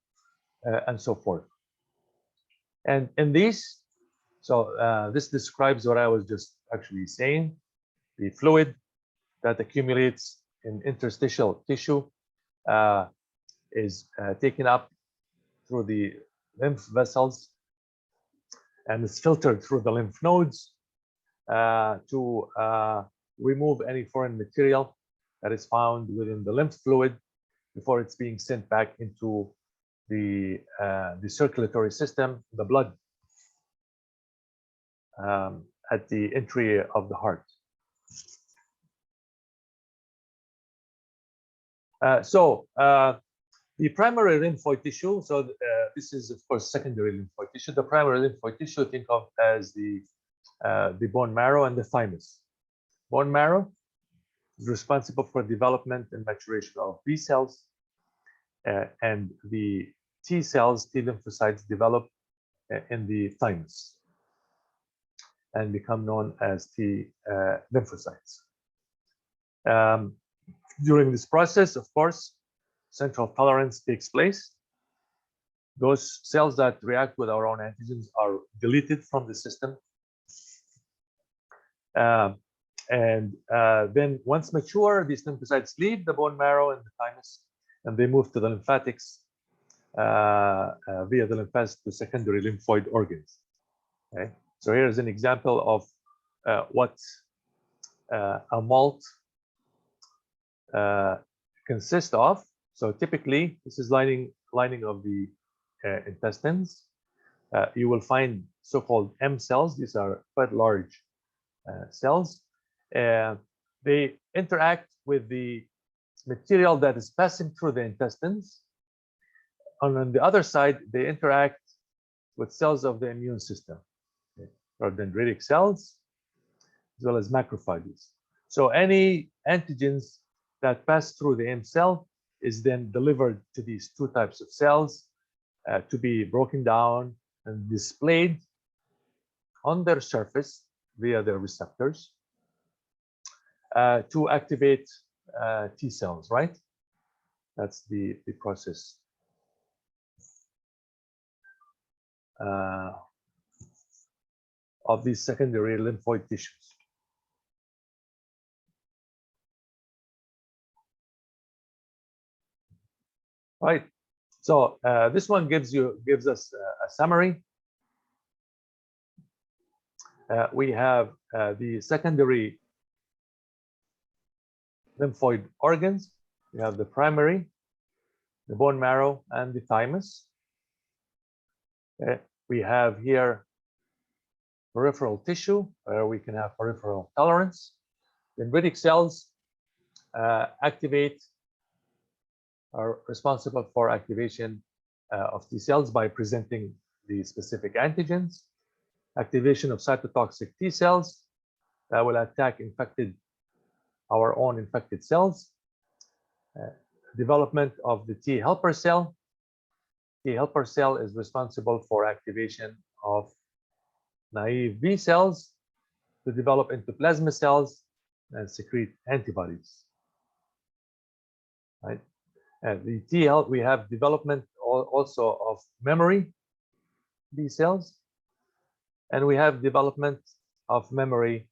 and so forth. And in these, so this describes what I was just actually saying. The fluid that accumulates in interstitial tissue is taken up through the lymph vessels and is filtered through the lymph nodes to remove any foreign material that is found within the lymph fluid before it's being sent back into the circulatory system, the blood, at the entry of the heart. The primary lymphoid tissue, so this is, of course, secondary lymphoid tissue. The primary lymphoid tissue, think of as the bone marrow and the thymus. Bone marrow is responsible for development and maturation of B cells, and the T cells, T lymphocytes, develop in the thymus and become known as T lymphocytes. During this process, of course, central tolerance takes place. Those cells that react with our own antigens are deleted from the system. Then once mature, these lymphocytes leave the bone marrow and the thymus, and they move to the lymphatics via the lymphatic to secondary lymphoid organs. Okay, so here's an example of what a molt consists of. So typically, this is lining of the intestines. You will find so-called M cells. These are quite large cells. They interact with the material that is passing through the intestines. And on the other side, they interact with cells of the immune system, or dendritic cells, as well as macrophages. So any antigens that pass through the M cell is then delivered to these two types of cells to be broken down and displayed on their surface via their receptors to activate T cells, right? That's the process of these secondary lymphoid tissues. Right. So this one gives us a summary. We have the secondary lymphoid organs. We have the primary, the bone marrow, and the thymus. We have here peripheral tissue, where we can have peripheral tolerance. Dendritic cells are responsible for activation of T cells by presenting the specific antigens. Activation of cytotoxic T cells that will attack our own infected cells. Development of the T helper cell. T helper cell is responsible for activation of naive B cells to develop into plasma cells and secrete antibodies. Right? And the we have development also of memory B cells, and we have development of memory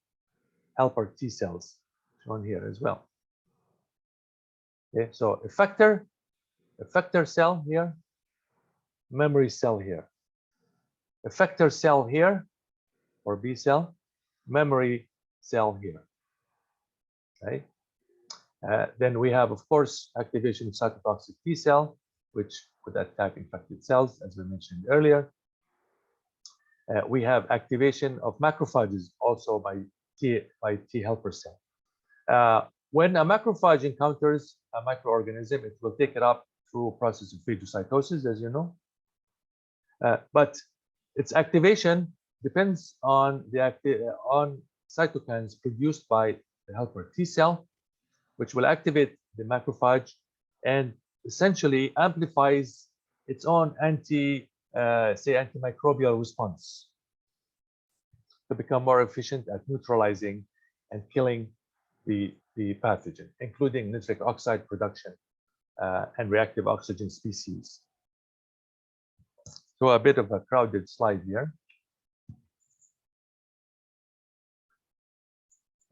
helper T cells shown here as well. Okay, so effector cell here, memory cell here, effector cell here, or B cell, memory cell here. Okay. Then we have, of course, activation of cytotoxic T cell, which would attack infected cells, as we mentioned earlier. We have activation of macrophages also by T helper cell. When a macrophage encounters a microorganism, it will take it up through a process of phagocytosis, as you know. But its activation depends on on cytokines produced by the helper T cell, which will activate the macrophage and essentially amplifies its own antimicrobial response to become more efficient at neutralizing and killing the pathogen, including nitric oxide production and reactive oxygen species. So a bit of a crowded slide here.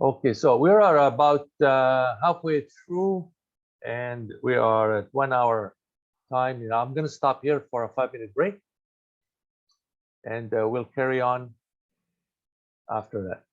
Okay, so we are about halfway through, and we are at 1 hour time. I'm going to stop here for a 5-minute break, and we'll carry on after that.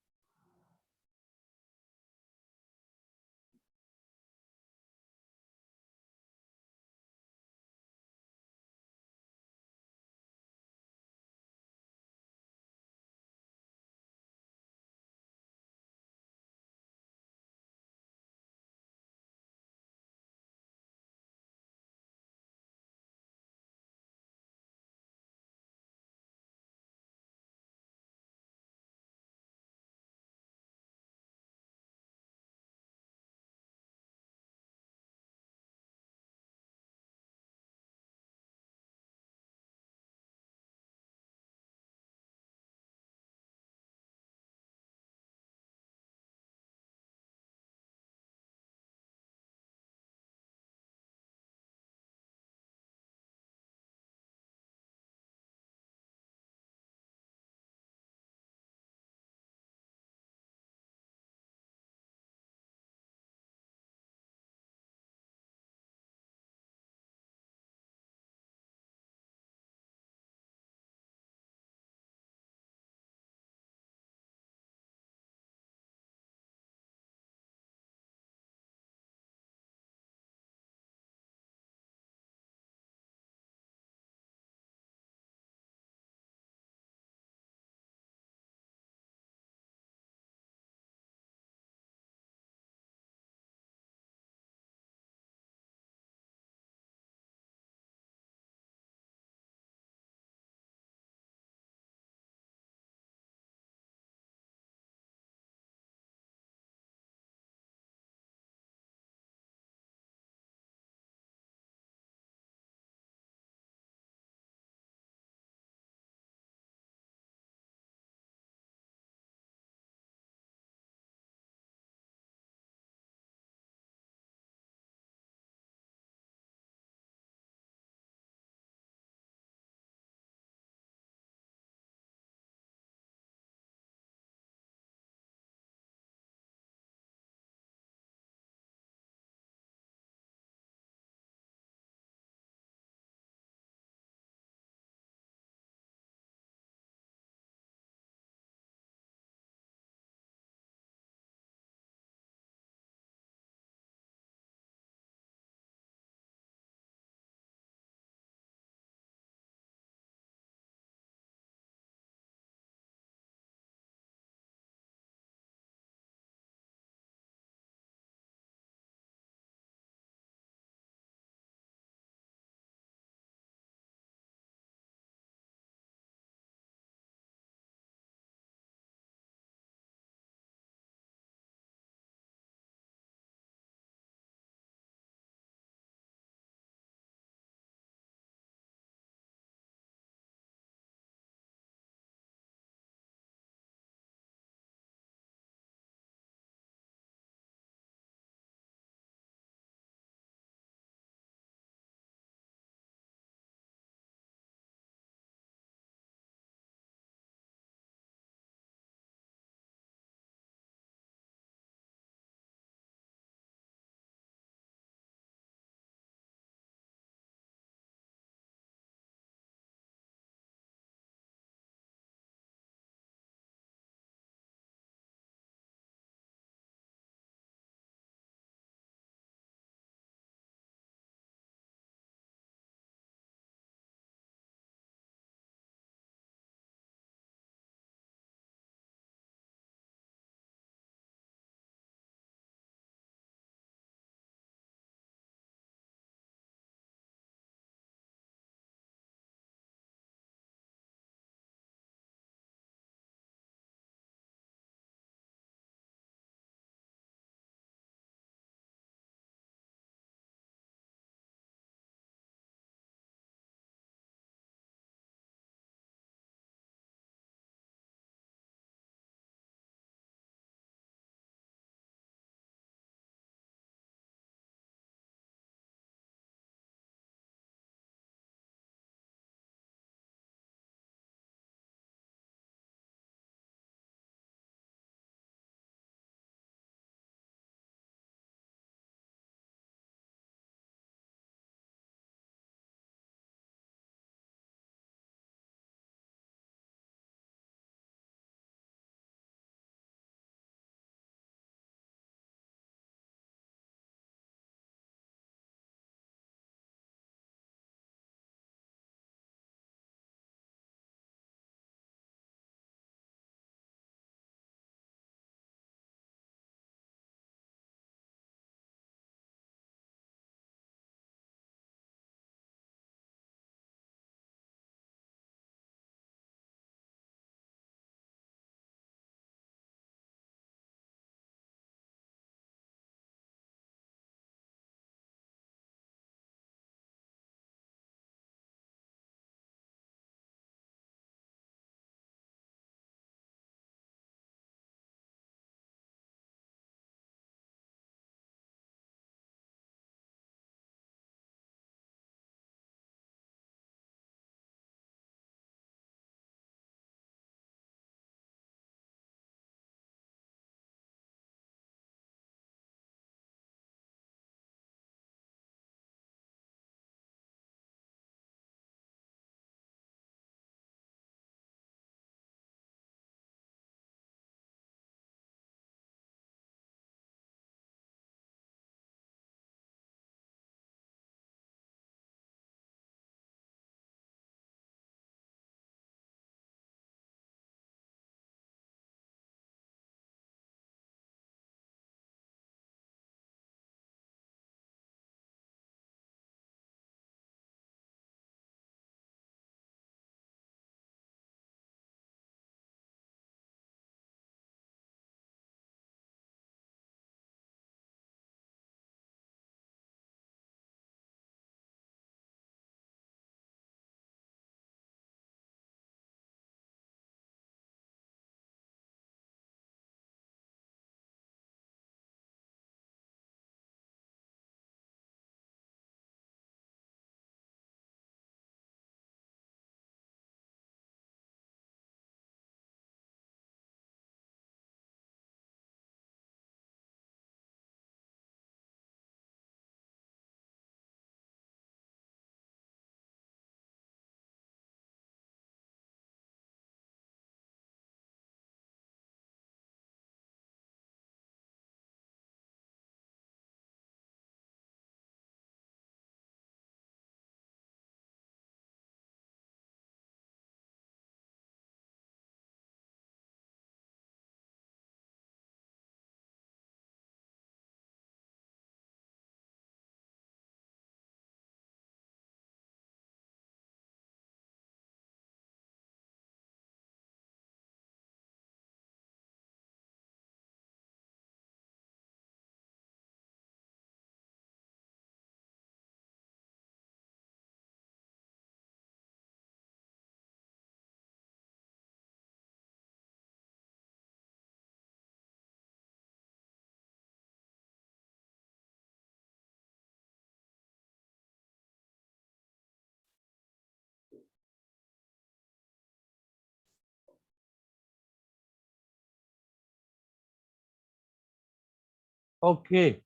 Okay.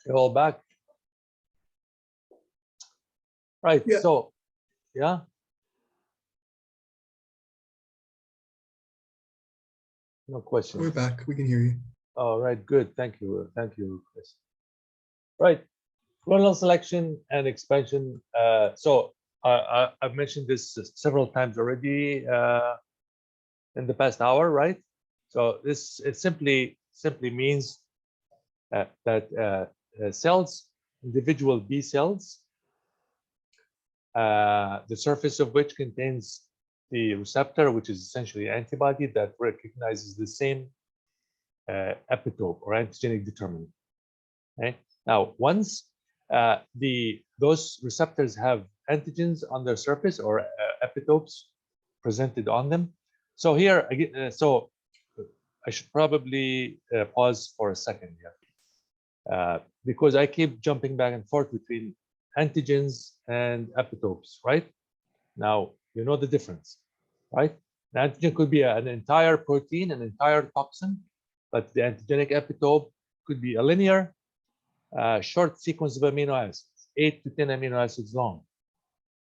You're all back. Right. Yeah. So, yeah. No questions. We're back. We can hear you. All right. Good. Thank you. Thank you, Chris. Right. Clonal selection and expansion. I've mentioned this several times already in the past hour, right? So this it simply means that cells, individual B cells, the surface of which contains the receptor, which is essentially an antibody that recognizes the same epitope or antigenic determinant. Okay. Now, once those receptors have antigens on their surface or epitopes presented on them. So here again, so I should probably pause for a second here because I keep jumping back and forth between antigens and epitopes, right? Now, you know the difference, right? An antigen could be an entire protein, an entire toxin, but the antigenic epitope could be a linear, short sequence of amino acids, 8 to 10 amino acids long.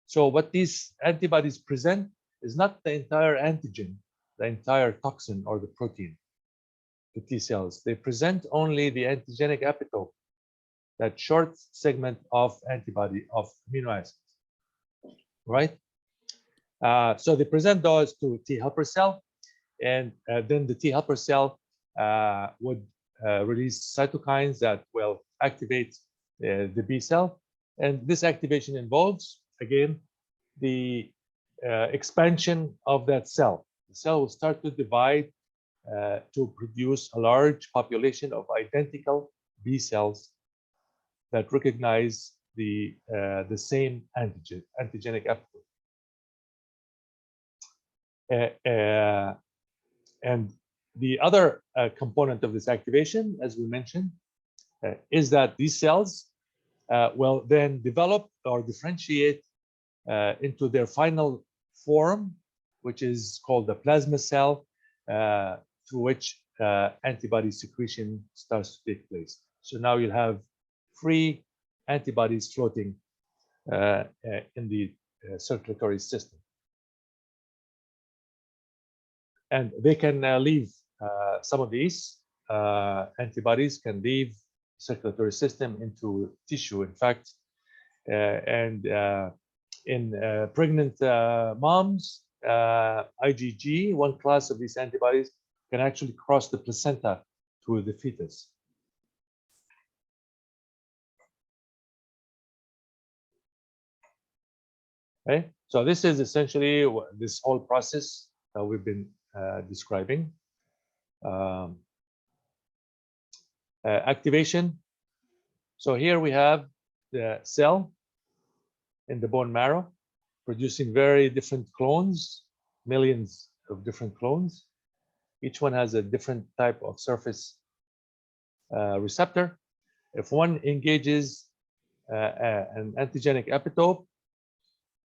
So what these antibodies present is not the entire antigen, the entire toxin or the protein, the T cells. They present only the antigenic epitope, that short segment of antibody of amino acids, right? So they present those to T helper cell, and then the T helper cell would release cytokines that will activate the B cell. And this activation involves, again, the expansion of that cell. The cell will start to divide to produce a large population of identical B cells that recognize the same antigenic epitope. And the other component of this activation, as we mentioned, is that these cells will then develop or differentiate into their final form, which is called the plasma cell, through which antibody secretion starts to take place. So now you'll have free antibodies floating in the circulatory system. And they can leave some of these antibodies can leave the circulatory system into tissue. In fact, in pregnant moms, IgG, one class of these antibodies, can actually cross the placenta to the fetus. Okay, so this is essentially this whole process that we've been describing. Activation. So here we have the cell in the bone marrow producing very different clones, millions of different clones. Each one has a different type of surface receptor. If one engages an antigenic epitope,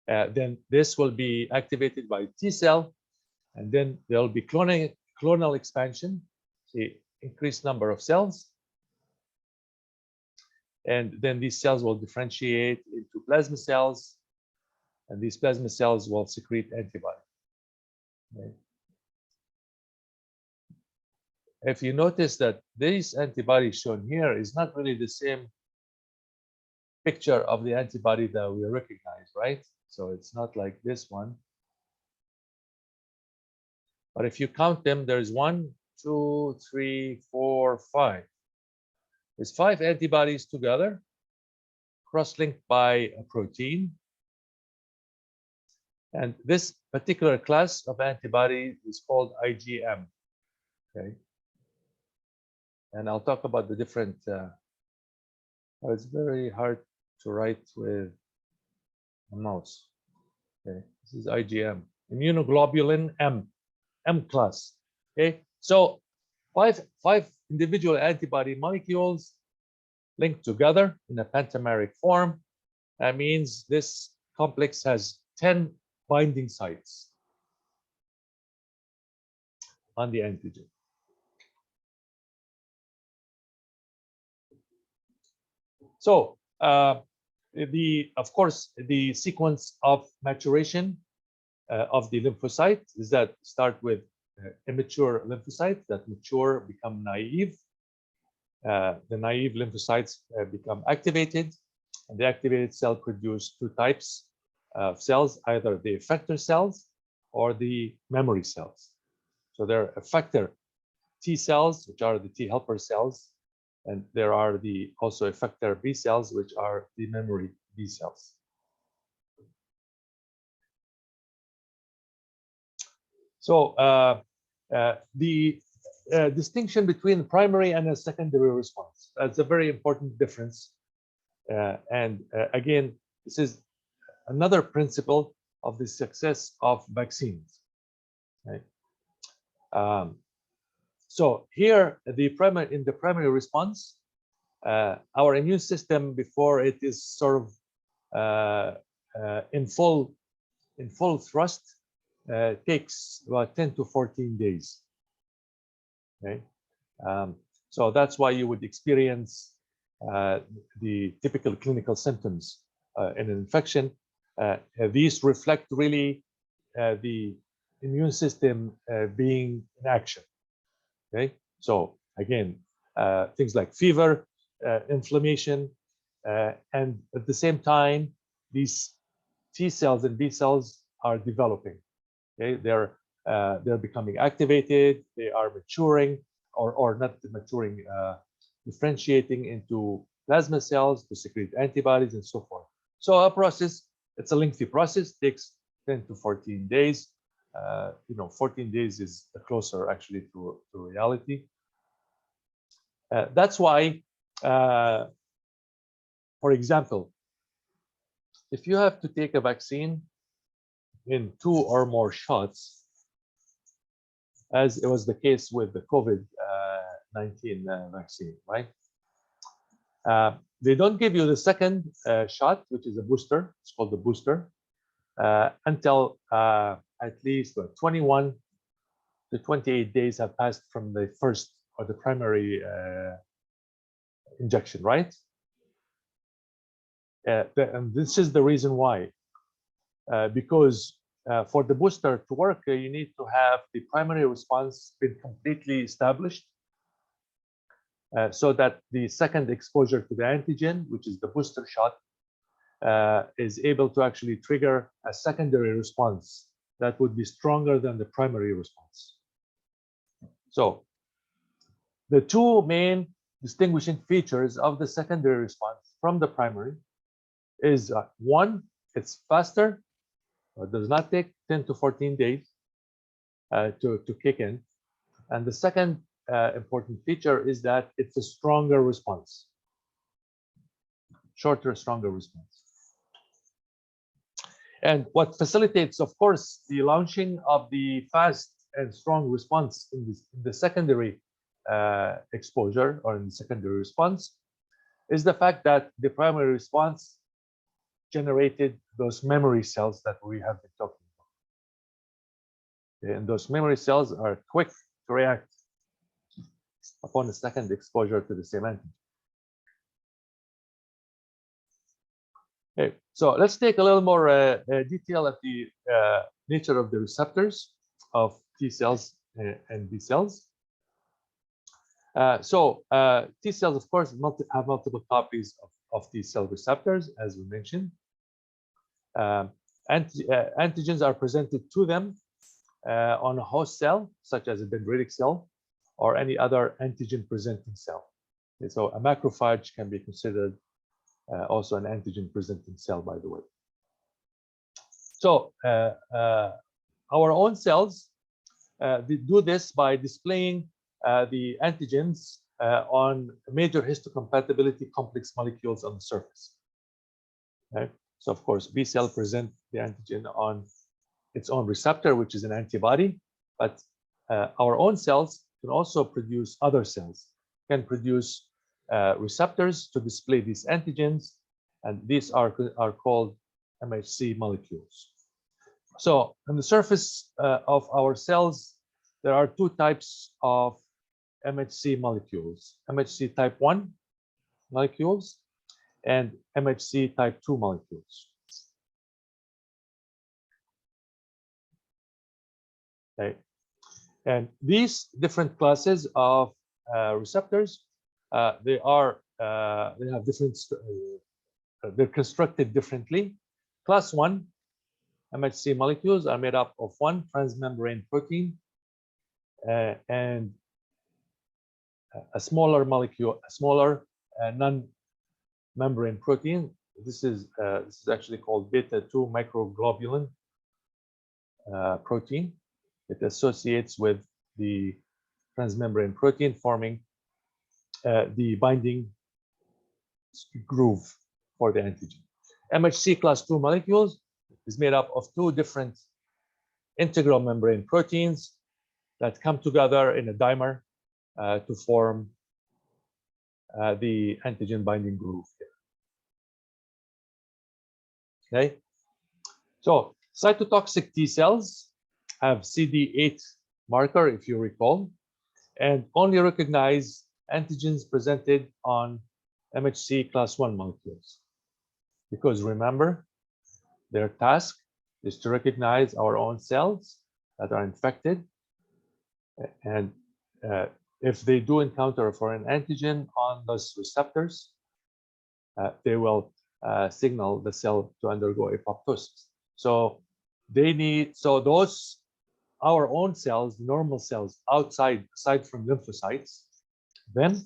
then this will be activated by T cell, and then there will be clonal expansion, the increased number of cells. And then these cells will differentiate into plasma cells, and these plasma cells will secrete antibody. Okay. If you notice that this antibody shown here is not really the same picture of the antibody that we recognize, right? So it's not like this one. But if you count them, there's 1, 2, 3, 4, 5. There's 5 antibodies together, cross-linked by a protein. And this particular class of antibody is called IgM. Okay. And I'll talk about the different. It's very hard to write with a mouse. Okay. This is IgM, Immunoglobulin M class. Okay. So five individual antibody molecules linked together in a pentameric form. That means this complex has 10 binding sites. on the antigen. So of course, the sequence of maturation of the lymphocyte is that start with immature lymphocytes that mature, become naive. The naive lymphocytes become activated, and the activated cell produce two types of cells, either the effector cells or the memory cells. So there are effector T cells, which are the T helper cells, and there are the also effector B cells, which are the memory B cells. So the distinction between primary and a secondary response, that's a very important difference. Again, this is another principle of the success of vaccines. Right? So here, in the primary response, our immune system, before it is sort of in full thrust, takes about 10 to 14 days. Okay, so that's why you would experience the typical clinical symptoms in an infection. These reflect really the immune system being in action. Okay, so again, things like fever, inflammation, and at the same time, these T cells and B cells are developing. Okay, they're becoming activated, they are maturing, or not maturing, differentiating into plasma cells to secrete antibodies and so forth. So a process, it's a lengthy process, takes 10 to 14 days. 14 days is closer actually to reality. That's why, for example, if you have to take a vaccine in 2 or more shots, as it was the case with the COVID-19 vaccine, right? They don't give you the second shot, which is a booster. It's called the booster, until at least 21 to 28 days have passed from the first or the primary injection, right? And this is the reason why, because for the booster to work, you need to have the primary response been completely established, so that the second exposure to the antigen, which is the booster shot, is able to actually trigger a secondary response that would be stronger than the primary response. So the two main distinguishing features of the secondary response from the primary is one, it's faster. It does not take 10 to 14 days to kick in. And the second important feature is that it's a stronger response. Shorter, stronger response. And what facilitates, of course, the launching of the fast and strong response in the secondary exposure or in the secondary response is the fact that the primary response generated those memory cells that we have been talking about. And those memory cells are quick to react upon the second exposure to the same antigen. Okay, so let's take a little more detail at the nature of the receptors of T cells and B cells. T cells, of course, have multiple copies of T cell receptors, as we mentioned. Antigens are presented to them on a host cell, such as a dendritic cell or any other antigen-presenting cell. Okay, so a macrophage can be considered also an antigen-presenting cell, by the way. So our own cells do this by displaying the antigens on major histocompatibility complex molecules on the surface. Okay? So of course, B cell present the antigen on its own receptor, which is an antibody, but our own cells can also produce other cells, can produce receptors to display these antigens, and these are called MHC molecules. So on the surface of our cells, there are two types of MHC molecules, MHC type 1 molecules and MHC type 2 molecules. Okay. And these different classes of receptors, they have different, they're constructed differently. Class 1 MHC molecules are made up of one transmembrane protein and a smaller molecule, a smaller non-membrane protein. This is actually called beta-2 microglobulin protein. It associates with the transmembrane protein, forming the binding groove for the antigen. MHC class 2 molecules is made up of two different integral membrane proteins that come together in a dimer to form the antigen binding groove here. Okay, so cytotoxic T cells have Cd8 marker, if you recall, and only recognize antigens presented on MHC class 1 molecules. Because remember, their task is to recognize our own cells that are infected, and if they do encounter a foreign antigen on those receptors, they will signal the cell to undergo apoptosis. So they need, so those, our own cells, normal cells aside from lymphocytes, then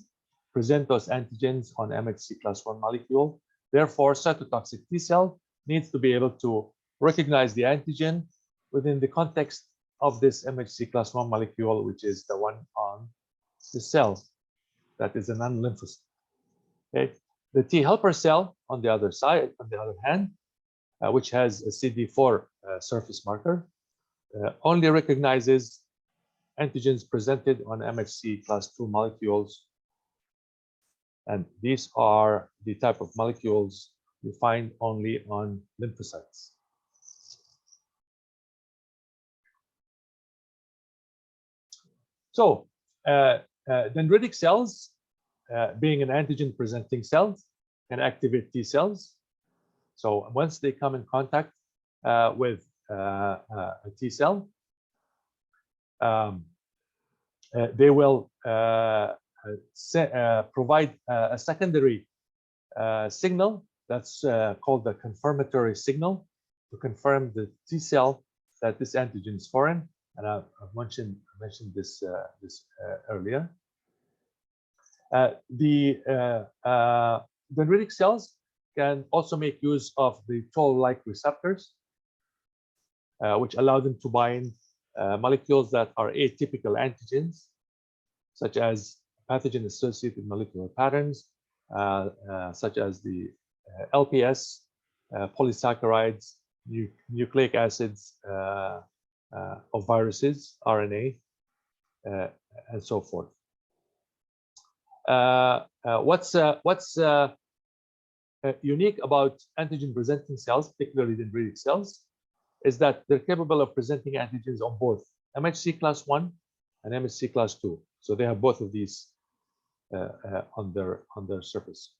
present those antigens on MHC class 1 molecule. Therefore, cytotoxic T cell needs to be able to recognize the antigen within the context of this MHC class 1 molecule, which is the one on the cell that is a non-lymphocyte. Okay. The T helper cell, on the other side, on the other hand, which has a CD4 surface marker, only recognizes antigens presented on MHC class 2 molecules. And these are the type of molecules you find only on lymphocytes. So, dendritic cells, being an antigen presenting cells, can activate T cells. So once they come in contact with a T cell, they will provide a secondary signal that's called the confirmatory signal to confirm the T cell that this antigen is foreign. And I've mentioned this earlier. The dendritic cells can also make use of the toll-like receptors, which allow them to bind molecules that are atypical antigens, such as pathogen-associated molecular patterns, such as the LPS, polysaccharides, nucleic acids of viruses, RNA, and so forth. What's unique about antigen-presenting cells, particularly dendritic cells, is that they're capable of presenting antigens on both MHC class 1 and MHC class 2. So they have both of these on their surface.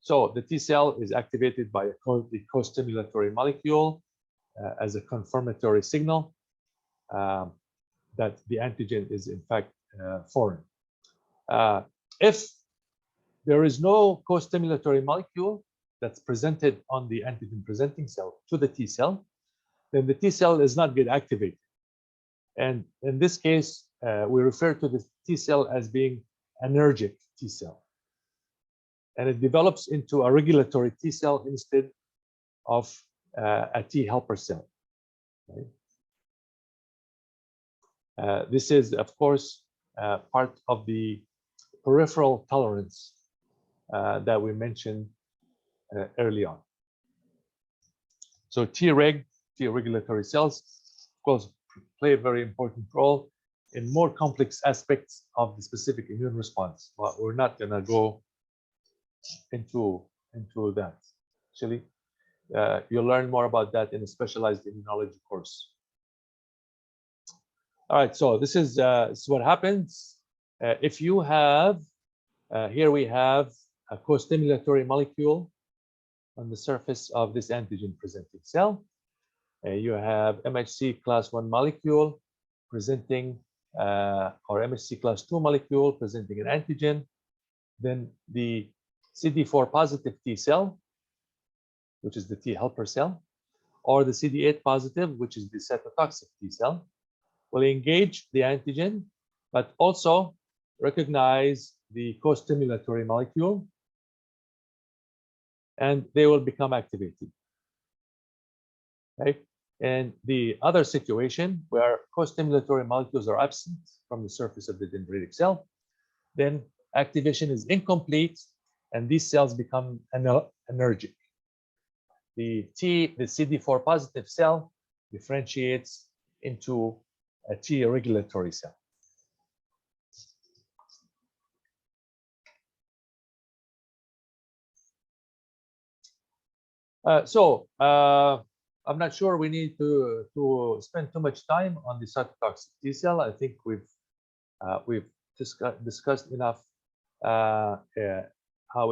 So the T cell is activated by the co-stimulatory molecule as a confirmatory signal that the antigen is in fact foreign. If there is no co-stimulatory molecule that's presented on the antigen presenting cell to the T cell, then the T cell does not get activated. And in this case, we refer to the T cell as being anergic T cell. And it develops into a regulatory T cell instead of a T helper cell. Right? This is, of course, part of the peripheral tolerance that we mentioned early on. So Treg, T regulatory cells, of course, play a very important role in more complex aspects of the specific immune response. But we're not going to go into that. Actually, you'll learn more about that in a specialized immunology course. All right, so this is what happens if you have, here we have a co-stimulatory molecule on the surface of this antigen-presenting cell. You have MHC class 1 molecule presenting, or MHC class 2 molecule presenting an antigen. Then the Cd4 positive T cell, which is the T helper cell, or the Cd8 positive, which is the cytotoxic T cell, will engage the antigen, but also recognize the co-stimulatory molecule, and they will become activated. Okay? And the other situation where co-stimulatory molecules are absent from the surface of the dendritic cell, then activation is incomplete, and these cells become anergic. The Cd4 positive cell differentiates into a T regulatory cell. I'm not sure we need to spend too much time on the cytotoxic T cell. I think we've discussed enough how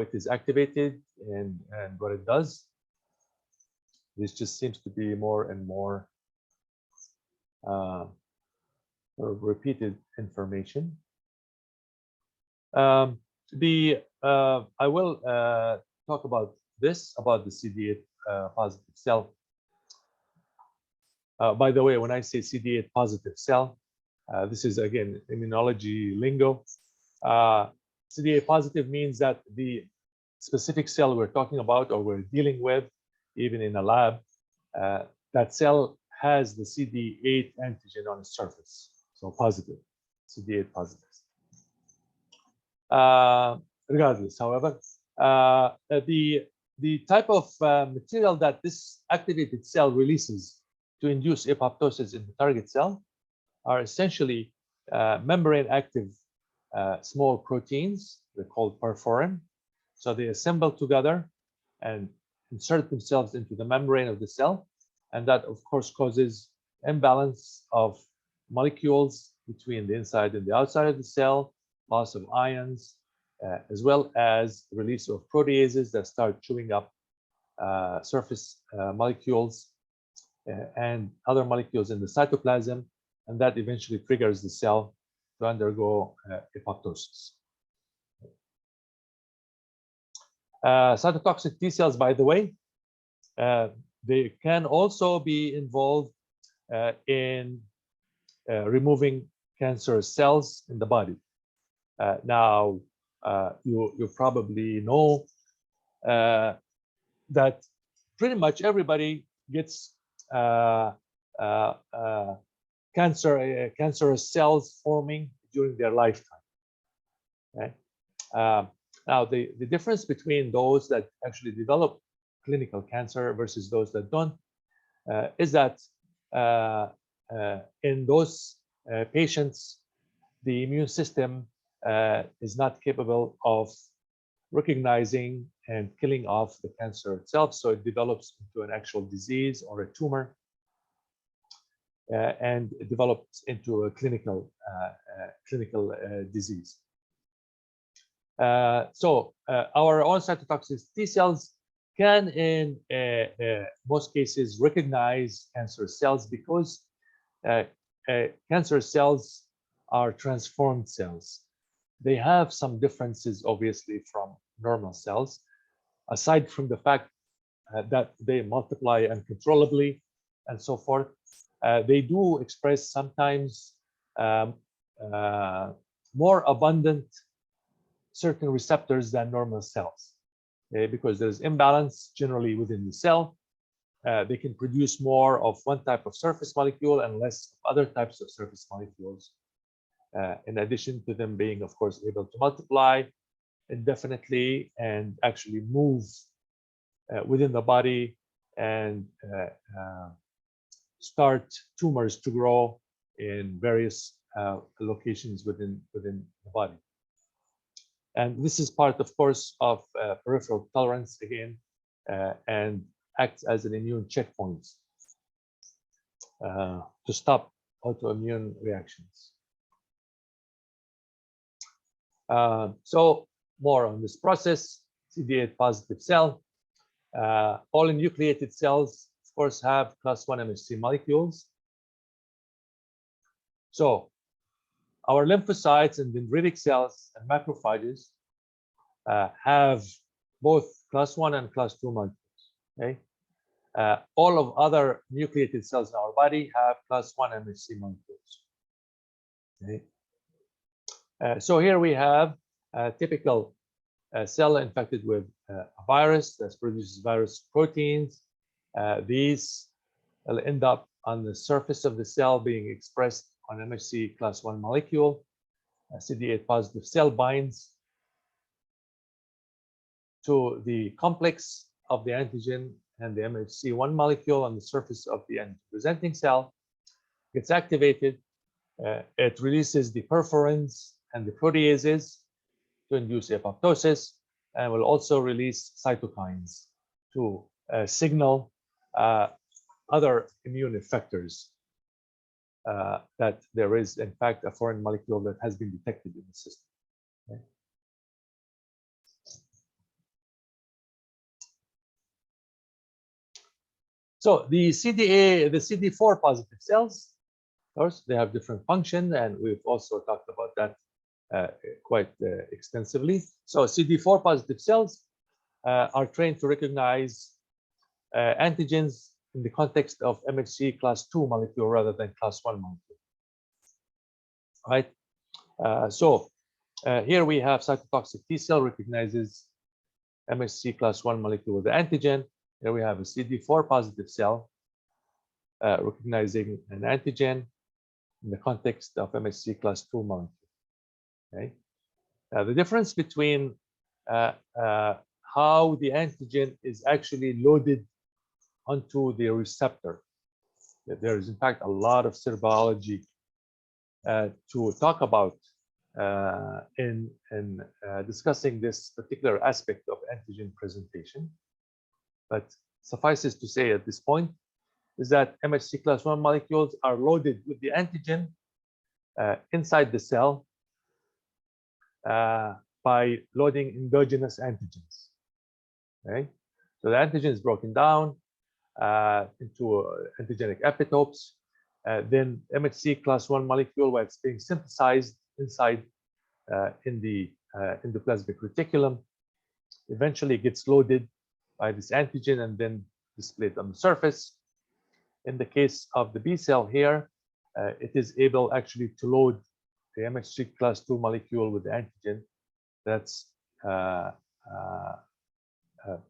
it is activated and what it does. This just seems to be more and more repeated information. I will talk about this, about the Cd8 positive cell. By the way, when I say Cd8 positive cell, this is again immunology lingo. Cd8 positive means that the specific cell we're talking about or we're dealing with, even in a lab, that cell has the Cd8 antigen on its surface, so positive, Cd8 positive. Regardless, however, the type of material that this activated cell releases to induce apoptosis in the target cell are essentially membrane active small proteins. They're called perforin. So they assemble together and insert themselves into the membrane of the cell, and that of course causes imbalance of molecules between the inside and the outside of the cell, loss of ions, as well as release of proteases that start chewing up surface molecules and other molecules in the cytoplasm, and that eventually triggers the cell to undergo apoptosis. Cytotoxic T cells, by the way, they can also be involved in removing cancerous cells in the body. Now, you probably know that pretty much everybody gets cancerous cells forming during their lifetime. Okay? Now, the difference between those that actually develop clinical cancer versus those that don't is that in those patients, the immune system is not capable of recognizing and killing off the cancer itself, so it develops into an actual disease or a tumor, and it develops into a clinical disease. Our own cytotoxic T cells can, in most cases, recognize cancer cells because cancer cells are transformed cells. They have some differences, obviously, from normal cells, aside from the fact that they multiply uncontrollably and so forth. They do express sometimes more abundant certain receptors than normal cells, because there's imbalance generally within the cell. They can produce more of one type of surface molecule and less of other types of surface molecules, in addition to them being, of course, able to multiply indefinitely and actually move within the body and start tumors to grow in various locations within the body. And this is part, of course, of peripheral tolerance again, and acts as an immune checkpoint to stop autoimmune reactions. So more on this process. Cd8 positive cell. All enucleated cells, of course, have class 1 MHC molecules. So our lymphocytes and dendritic cells and macrophages have both class 1 and class 2 molecules. Okay. All of other nucleated cells in our body have class 1 MHC molecules. Okay. So here we have a typical cell infected with a virus that produces virus proteins. These will end up on the surface of the cell being expressed on MHC class 1 molecule. Cd8 positive cell binds to the complex of the antigen and the MHC1 molecule on the surface of the antigen-presenting cell, gets activated. It releases the perforins and the proteases to induce apoptosis, and will also release cytokines to signal other immune effectors that there is, in fact, a foreign molecule that has been detected in the system. Okay. So the CD4 positive cells, of course, they have different function, and we've also talked about that quite extensively. So CD4 positive cells are trained to recognize antigens in the context of MHC class 2 molecule rather than class 1 molecule. Right? So here we have cytotoxic T cell recognizes MHC class 1 molecule with the antigen. Here we have a CD4 positive cell recognizing an antigen in the context of MHC class 2 molecule. Okay. The difference between how the antigen is actually loaded onto the receptor. There is, in fact, a lot of cell biology to talk about in discussing this particular aspect of antigen presentation. But suffices to say at this point is that MHC class 1 molecules are loaded with the antigen inside the cell by loading endogenous antigens. Okay, so the antigen is broken down into antigenic epitopes. Then MHC class 1 molecule, where it's being synthesized inside in the endoplasmic reticulum, eventually gets loaded by this antigen and then displayed on the surface. In the case of the B cell here, it is able actually to load the MHC class 2 molecule with the antigen that's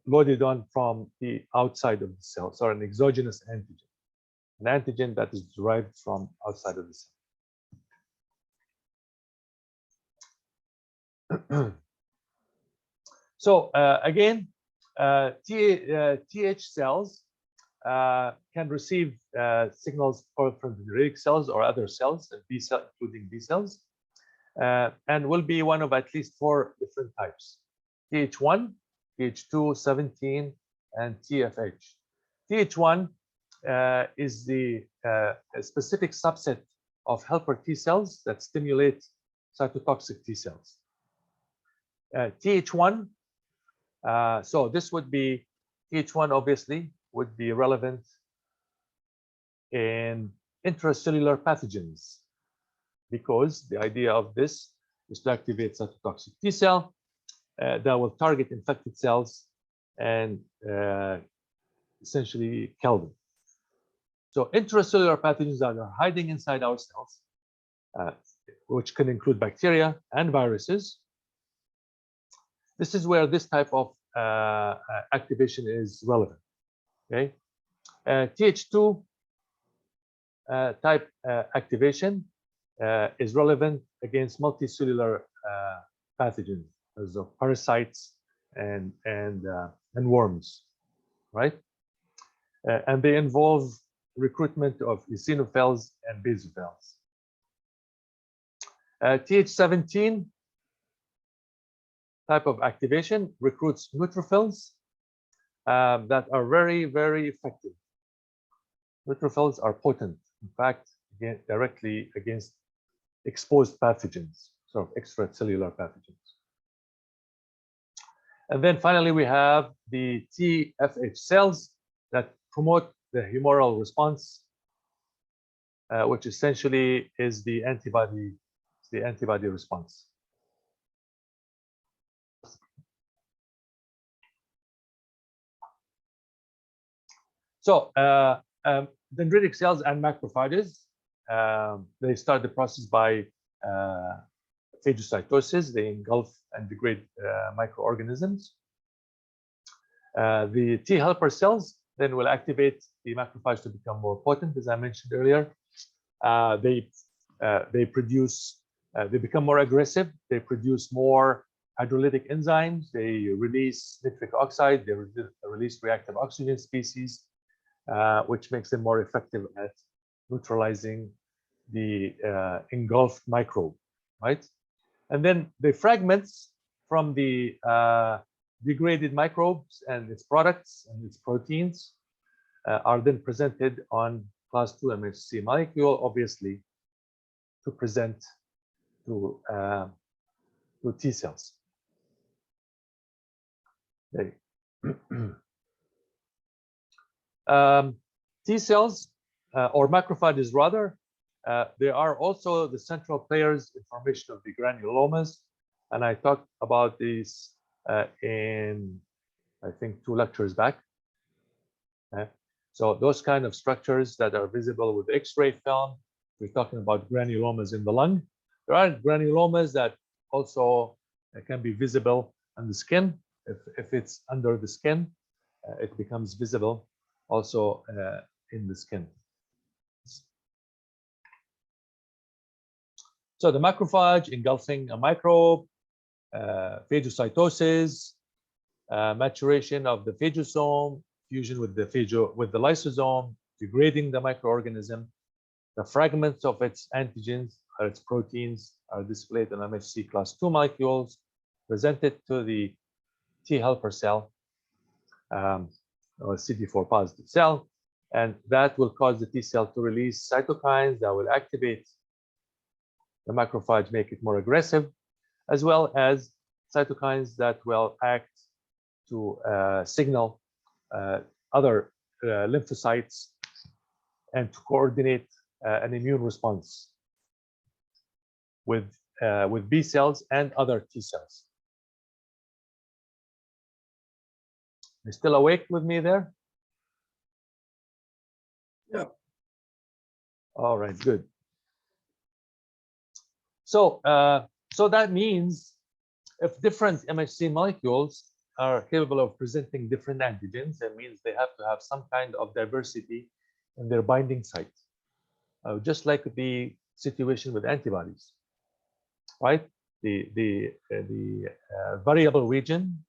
loaded on from the outside of the cell, so an exogenous antigen, an antigen that is derived from outside of the cell. So again, TH cells can receive signals from dendritic cells or other cells, B cell, including B cells, and will be one of at least 4 different types: TH1, TH2, 17, and TFH. TH1 is the specific subset of helper T cells that stimulate cytotoxic T cells. TH1, so this would be, TH1 obviously would be relevant in intracellular pathogens, because the idea of this is to activate cytotoxic T cell that will target infected cells and essentially kill them. So intracellular pathogens that are hiding inside our cells, which can include bacteria and viruses. This is where this type of activation is relevant. Okay, TH2 type activation is relevant against multicellular pathogens, as of parasites and worms, right? And they involve recruitment of eosinophils and basophils. TH17 type of activation recruits neutrophils that are very, very effective. Neutrophils are potent. In fact, directly against exposed pathogens, sort of extracellular pathogens. And then finally, we have the TFH cells that promote the humoral response, which essentially is the antibody response. So dendritic cells and macrophages, they start the process by phagocytosis. They engulf and degrade microorganisms. The T helper cells then will activate the macrophage to become more potent, as I mentioned earlier. They produce, they become more aggressive. They produce more hydrolytic enzymes. They release nitric oxide. They release reactive oxygen species, which makes them more effective at neutralizing the engulfed microbe, right? And then the fragments from the degraded microbes and its products and its proteins are then presented on class 2 MHC molecule, obviously, to present to T cells. Okay. T cells, or macrophages rather, they are also the central players in formation of the granulomas, and I talked about these in, I think, 2 lectures back. So those kind of structures that are visible with X-ray film, we're talking about granulomas in the lung. There are granulomas that also can be visible on the skin. If it's under the skin, it becomes visible also in the skin. So the macrophage engulfing a microbe, phagocytosis, maturation of the phagosome, fusion with the lysosome, degrading the microorganism. The fragments of its antigens or its proteins are displayed in MHC class 2 molecules, presented to the T helper cell, or Cd4 positive cell, and that will cause the T cell to release cytokines that will activate the macrophage, make it more aggressive, as well as cytokines that will act to signal other lymphocytes and to coordinate an immune response with B cells and other T cells. Are you still awake with me there? Yeah. All right, good. So, so that means if different MHC molecules are capable of presenting different antigens, that means they have to have some kind of diversity in their binding site, just like the situation with antibodies, right? The variable region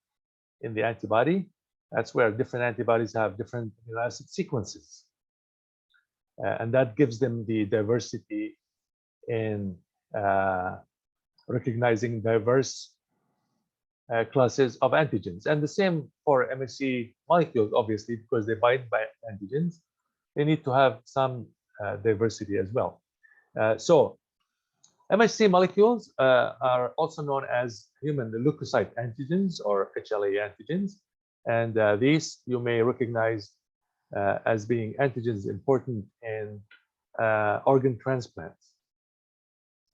in the antibody, that's where different antibodies have different amino acid sequences, and that gives them the diversity in recognizing diverse classes of antigens. And the same for MHC molecules, obviously, because they bind by antigens, they need to have some diversity as well. So MHC molecules are also known as human leukocyte antigens, or HLA antigens. And these you may recognize as being antigens important in organ transplants,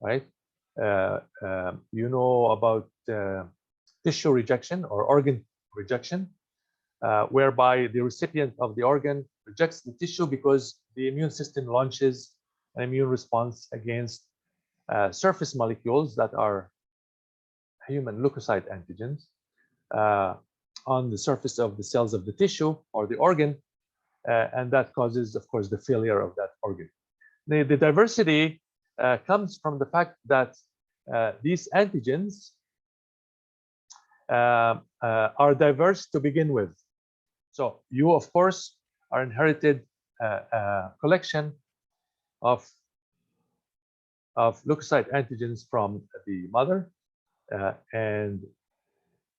right? You know about tissue rejection or organ rejection, whereby the recipient of the organ rejects the tissue because the immune system launches an immune response against surface molecules that are human leukocyte antigens on the surface of the cells of the tissue or the organ, and that causes, of course, the failure of that organ. The diversity comes from the fact that these antigens are diverse to begin with. So you, of course, are inherited a collection of leukocyte antigens from the mother and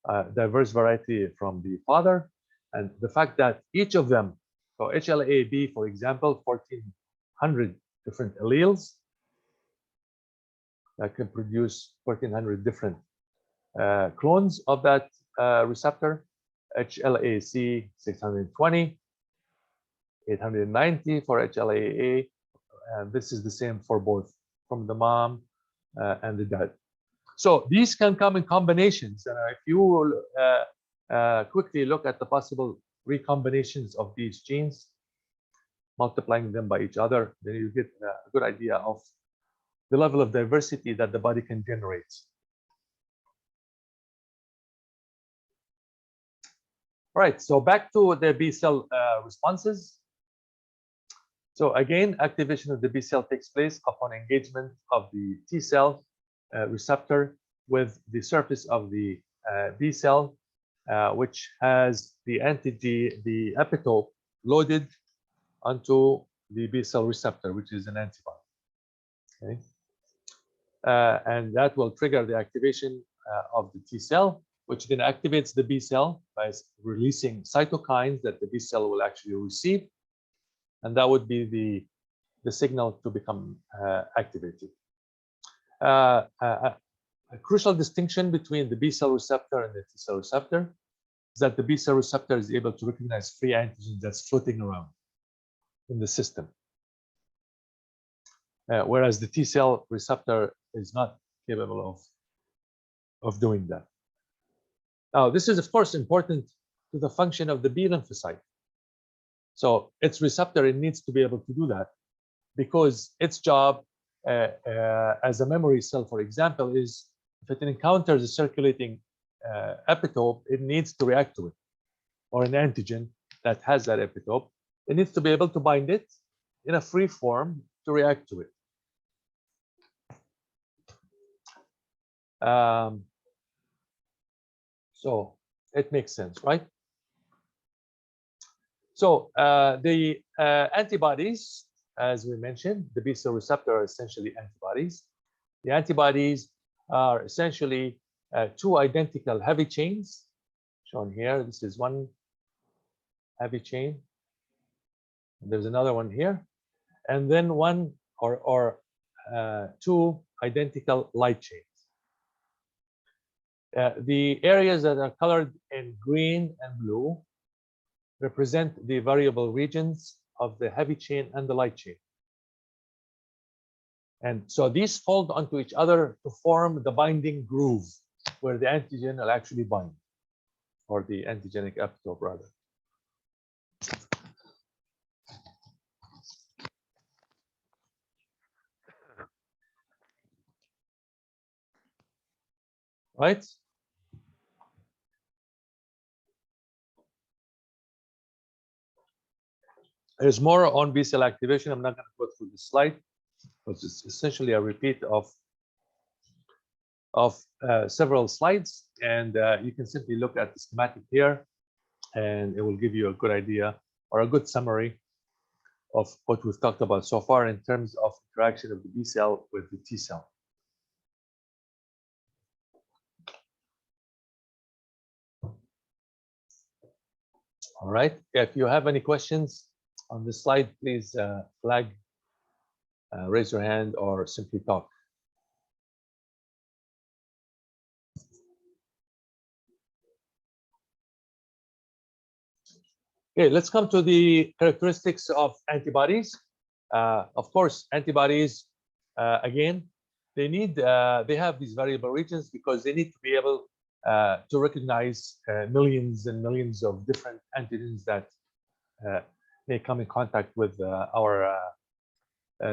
a diverse variety from the father. And the fact that each of them, so HLA-B, for example, 1400 different alleles that can produce 1,400 different clones of that receptor. HLA-C 620, 890 for HLA-A, and this is the same for both from the mom and the dad. So these can come in combinations, and if you will quickly look at the possible recombinations of these genes, multiplying them by each other, then you get a good idea of the level of diversity that the body can generate. Right, so back to the B cell responses. So again, activation of the B cell takes place upon engagement of the T cell receptor with the surface of the B cell, which has the antigen, the epitope loaded onto the B cell receptor, which is an antibody. Okay, and that will trigger the activation of the T cell, which then activates the B cell by releasing cytokines that the B cell will actually receive, and that would be the signal to become activated. A crucial distinction between the B cell receptor and the T cell receptor is that the B cell receptor is able to recognize free antigens that's floating around in the system, whereas the T cell receptor is not capable of doing that. Now, this is, of course, important to the function of the B lymphocyte. So its receptor, it needs to be able to do that because its job as a memory cell, for example, is if it encounters a circulating epitope, it needs to react to it, or an antigen that has that epitope. It needs to be able to bind it in a free form to react to it. So it makes sense, right? So the antibodies, as we mentioned, the B cell receptor are essentially antibodies. The antibodies are essentially two identical heavy chains shown here. This is one heavy chain. There's another one here, and then one or two identical light chains. The areas that are colored in green and blue represent the variable regions of the heavy chain and the light chain. And so these fold onto each other to form the binding groove where the antigen will actually bind, or the antigenic epitope rather. Right? There's more on B cell activation. I'm not going to go through this slide, because it's essentially a repeat of several slides, and you can simply look at the schematic here, and it will give you a good idea or a good summary of what we've talked about so far in terms of interaction of the B cell with the T cell. All right. If you have any questions on this slide, please flag, raise your hand, or simply talk. Okay, let's come to the characteristics of antibodies. Of course, antibodies, again, they have these variable regions because they need to be able to recognize millions and millions of different antigens that may come in contact with our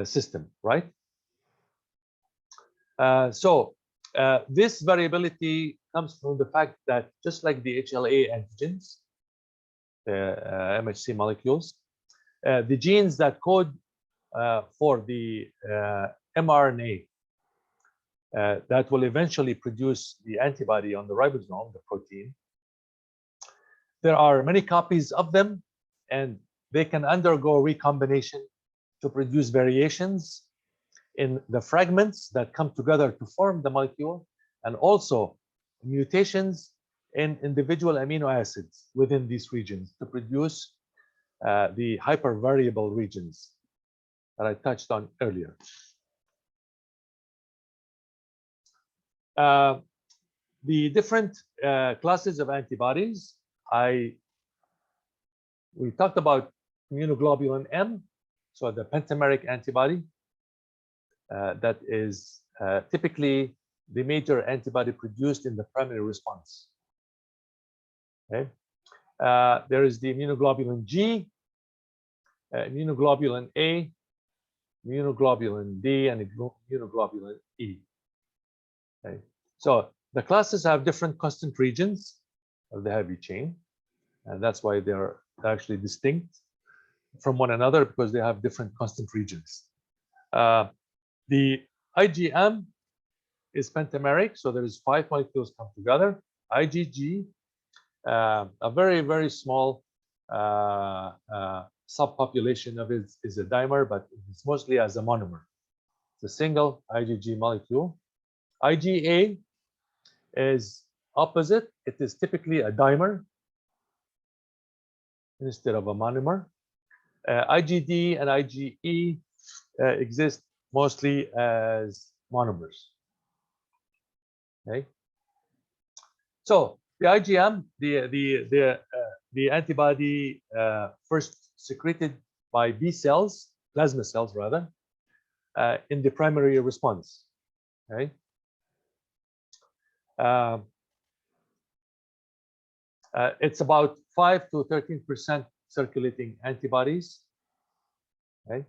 system, right? So this variability comes from the fact that just like the HLA antigens, MHC molecules, the genes that code for the mRNA that will eventually produce the antibody on the ribosome, the protein, there are many copies of them, and they can undergo recombination to produce variations in the fragments that come together to form the molecule, and also mutations in individual amino acids within these regions to produce the hypervariable regions. that I touched on earlier. The different classes of antibodies, we talked about immunoglobulin M, so the pentameric antibody that is typically the major antibody produced in the primary response. Okay. There is the immunoglobulin G, immunoglobulin A, immunoglobulin D, and immunoglobulin E. Okay. So the classes have different constant regions of the heavy chain, and that's why they're actually distinct from one another, because they have different constant regions. The IgM is pentameric, so there is 5 molecules come together. IgG, a very, very small subpopulation of it is a dimer, but it's mostly as a monomer. It's a single IgG molecule. IgA is opposite. It is typically a dimer instead of a monomer. IgD and IgE exist mostly as monomers. Okay. So the IgM, the antibody first secreted by B cells, plasma cells rather, in the primary response. Okay. It's about 5 to 13% circulating antibodies. Okay.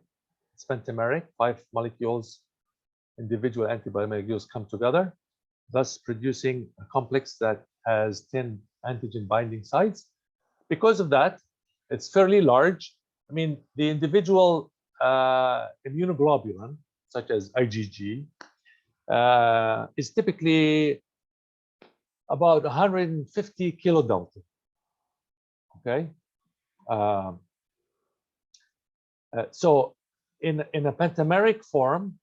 It's pentameric, 5 molecules, individual antibody molecules come together, thus producing a complex that has 10 antigen binding sites. Because of that, it's fairly large. I mean, the individual immunoglobulin, such as IgG, is typically about 150 kilodalton. Okay. So in a pentameric form,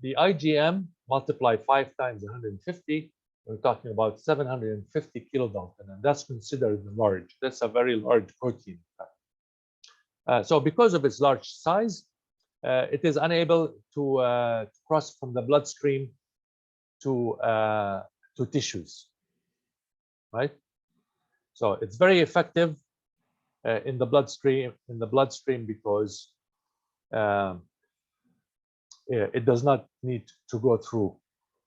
the IgM multiply 5 times 150, we're talking about 750 kilodalton, and that's considered large. That's a very large protein. So because of its large size, it is unable to cross from the bloodstream to tissues, right? So it's very effective in the bloodstream because it does not need to go through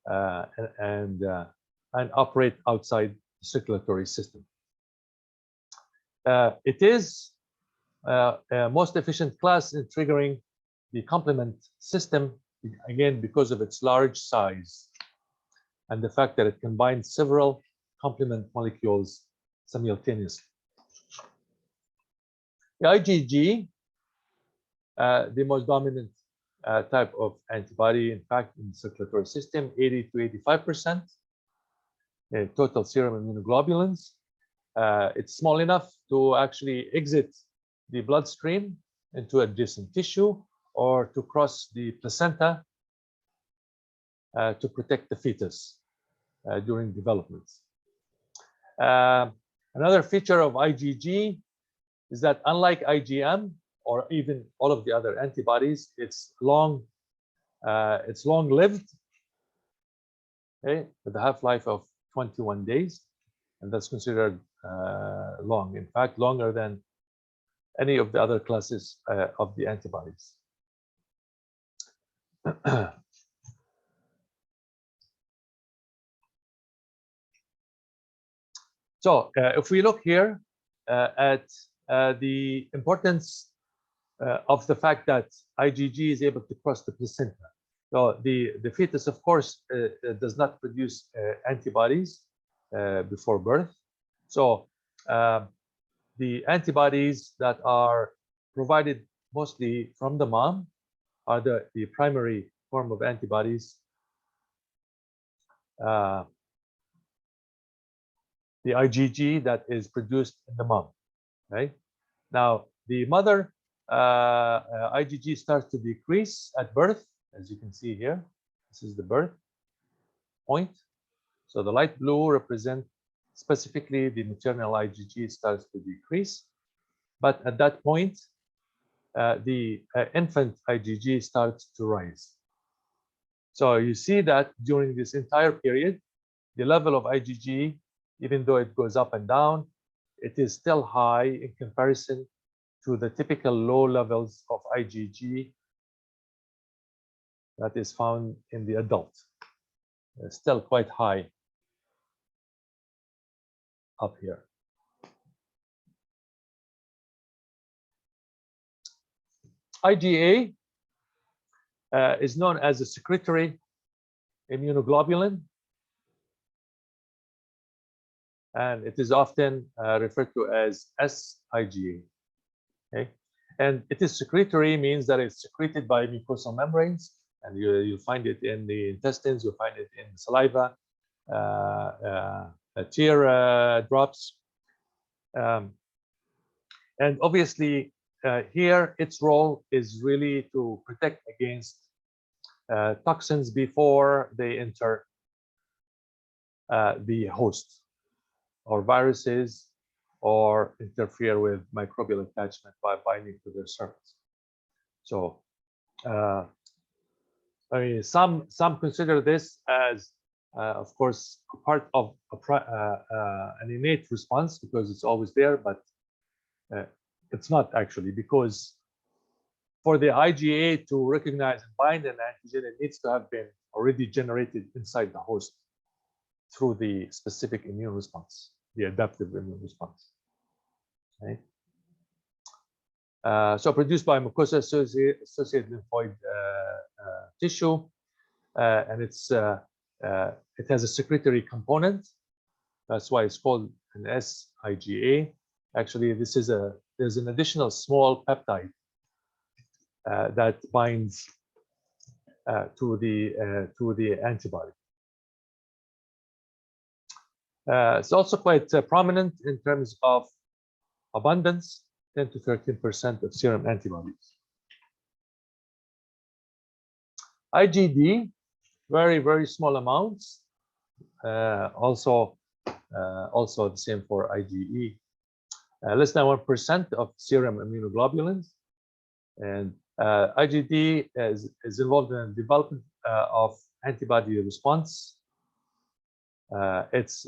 and operate outside the circulatory system. It is most efficient class in triggering the complement system, again because of its large size and the fact that it combines several complement molecules simultaneously. The IgG, the most dominant type of antibody, in fact, in the circulatory system, 80 to 85% total serum immunoglobulins. It's small enough to actually exit the bloodstream into adjacent tissue or to cross the placenta to protect the fetus during development. Another feature of IgG is that unlike IgM or even all of the other antibodies, it's long-lived, okay, with a half-life of 21 days, and that's considered long. In fact, longer than any of the other classes of the antibodies. So if we look here at the importance of the fact that IgG is able to cross the placenta. So the fetus, of course, does not produce antibodies before birth. So the antibodies that are provided mostly from the mom are the primary form of antibodies. The IgG that is produced in the mom. Right? Now, the mother IgG starts to decrease at birth, as you can see here. This is the birth point. So the light blue represents specifically the maternal IgG starts to decrease. But at that point, the infant IgG starts to rise. So you see that during this entire period, the level of IgG, even though it goes up and down, it is still high in comparison to the typical low levels of IgG that is found in the adult. It's still quite high up here. IgA is known as a secretory immunoglobulin, and it is often referred to as S-IgA. Okay, and it is secretory means that it's secreted by mucosal membranes, and you find it in the intestines, you find it in saliva, tear drops, and obviously here its role is really to protect against toxins before they enter the host, or viruses, or interfere with microbial attachment by binding to their surface. So I mean, some consider this as of course a part of an innate response because it's always there, but it's not actually, because for the IgA to recognize and bind an antigen, it needs to have been already generated inside the host through the specific immune response, the adaptive immune response. Okay. So produced by mucosa-associated lymphoid tissue, and it has a secretory component. That's why it's called an S-IgA. Actually, there's an additional small peptide that binds to the antibody. It's also quite prominent in terms of abundance, 10 to 13% of serum antibodies. IgD, very small amounts. Also the same for IgE. Less than 1% of serum immunoglobulins, and IgD is involved in the development of antibody response. Its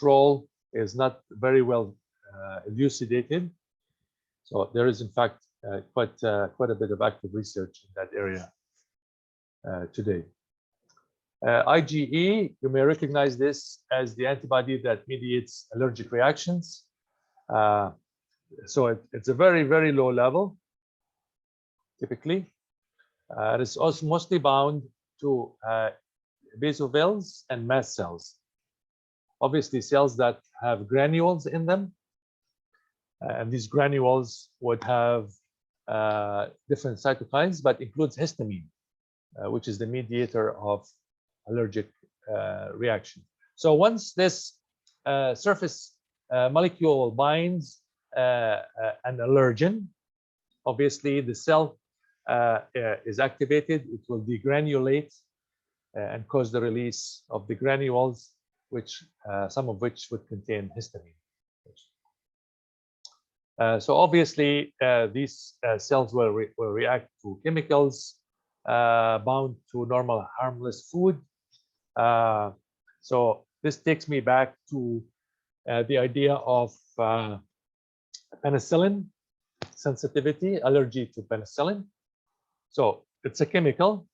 role is not very well elucidated, so there is in fact quite a bit of active research in that area today. IgE, you may recognize this as the antibody that mediates allergic reactions. So it's a very low level, typically. It's also mostly bound to basophils and mast cells. Obviously, cells that have granules in them, and these granules would have different cytokines, but includes histamine, which is the mediator of allergic reaction. So once this surface molecule binds an allergen, obviously the cell is activated. It will degranulate and cause the release of the granules, which some of which would contain histamine. So obviously these cells will react to chemicals bound to normal harmless food. So this takes me back to the idea of penicillin sensitivity, allergy to penicillin. So it's a chemical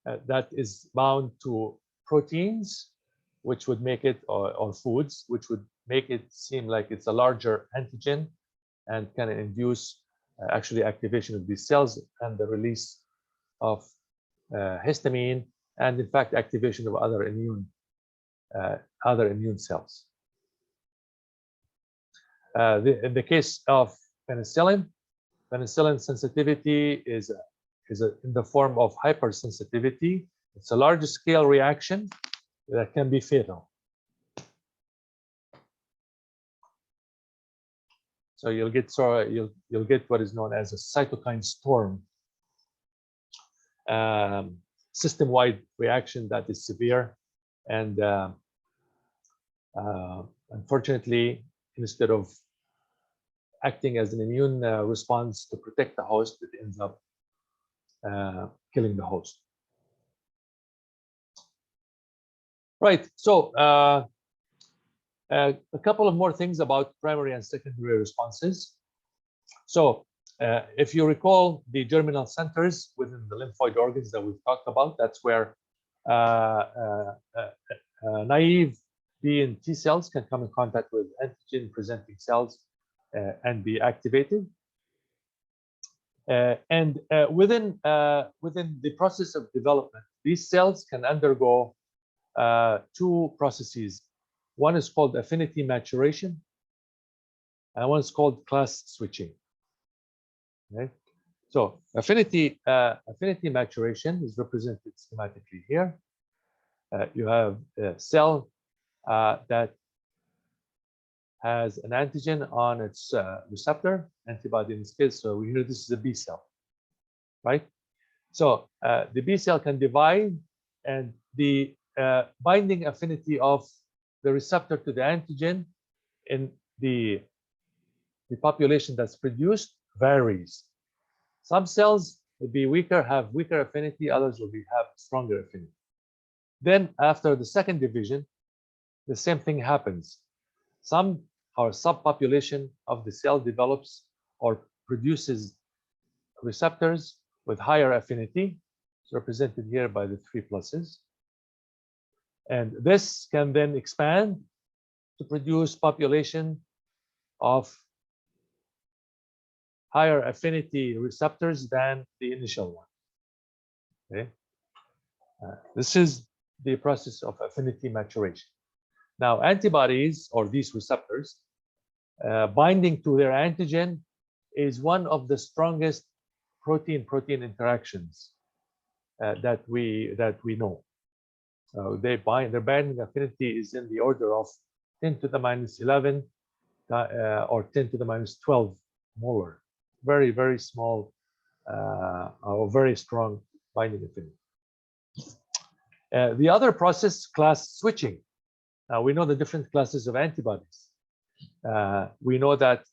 that is bound to proteins, which would make it, or foods, which would make it seem like it's a larger antigen and can induce actually activation of these cells and the release of histamine, and in fact activation of other immune cells. In the case of penicillin sensitivity is in the form of hypersensitivity. It's a large scale reaction that can be fatal. So you'll get what is known as a cytokine storm, system-wide reaction that is severe, and unfortunately, instead of acting as an immune response to protect the host, it ends up killing the host. Right. So a couple of more things about primary and secondary responses. So if you recall the germinal centers within the lymphoid organs that we've talked about, that's where naive B and T cells can come in contact with antigen-presenting cells and be activated. And within the process of development, these cells can undergo two processes. One is called affinity maturation, and one is called class switching. Okay? So affinity maturation is represented schematically here. You have a cell that has an antigen on its receptor, antibody in this case. So we know this is a B cell, right? So the B cell can divide, and the binding affinity of the receptor to the antigen in the population that's produced varies. Some cells will be weaker, have weaker affinity, others will have stronger affinity. Then after the second division, the same thing happens. Some or subpopulation of the cell develops or produces receptors with higher affinity. It's represented here by the 3 pluses. And this can then expand to produce population of higher affinity receptors than the initial one. Okay, this is the process of affinity maturation. Now, antibodies, or these receptors, binding to their antigen is one of the strongest protein-protein interactions that we know. Their binding affinity is in the order of 10 to the minus 11 or 10 to the minus 12 molar. Very, very small or very strong binding affinity. The other process, class switching. Now we know the different classes of antibodies. We know that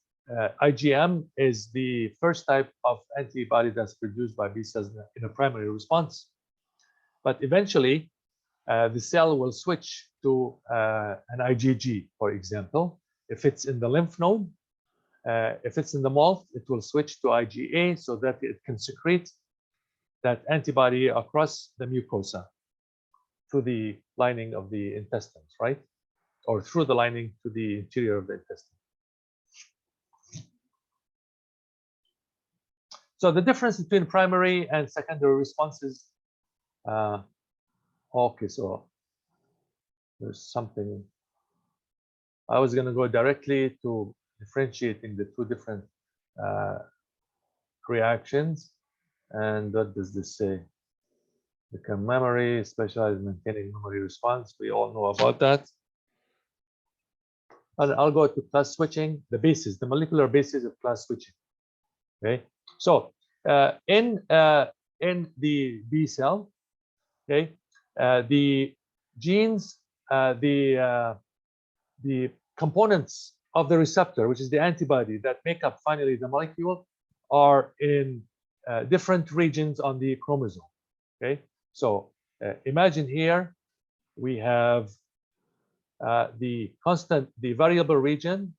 IgM is the first type of antibody that's produced by B cells in a primary response. But eventually, the cell will switch to an IgG, for example. If it's in the lymph node, if it's in the mold, it will switch to IgA so that it can secrete that antibody across the mucosa to the lining of the intestines, right? Or through the lining to the interior of the intestine. So the difference between primary and secondary responses. Okay, so there's something. I was going to go directly to differentiating the two different reactions. And what does this say? Become memory, specialized maintaining memory response. We all know about that. And I'll go to class switching, the basis, the molecular basis of class switching. Okay, so in the B cell, okay, the genes, the components of the receptor, which is the antibody that make up finally the molecule, are in different regions on the chromosome. Okay, so imagine here we have the variable region,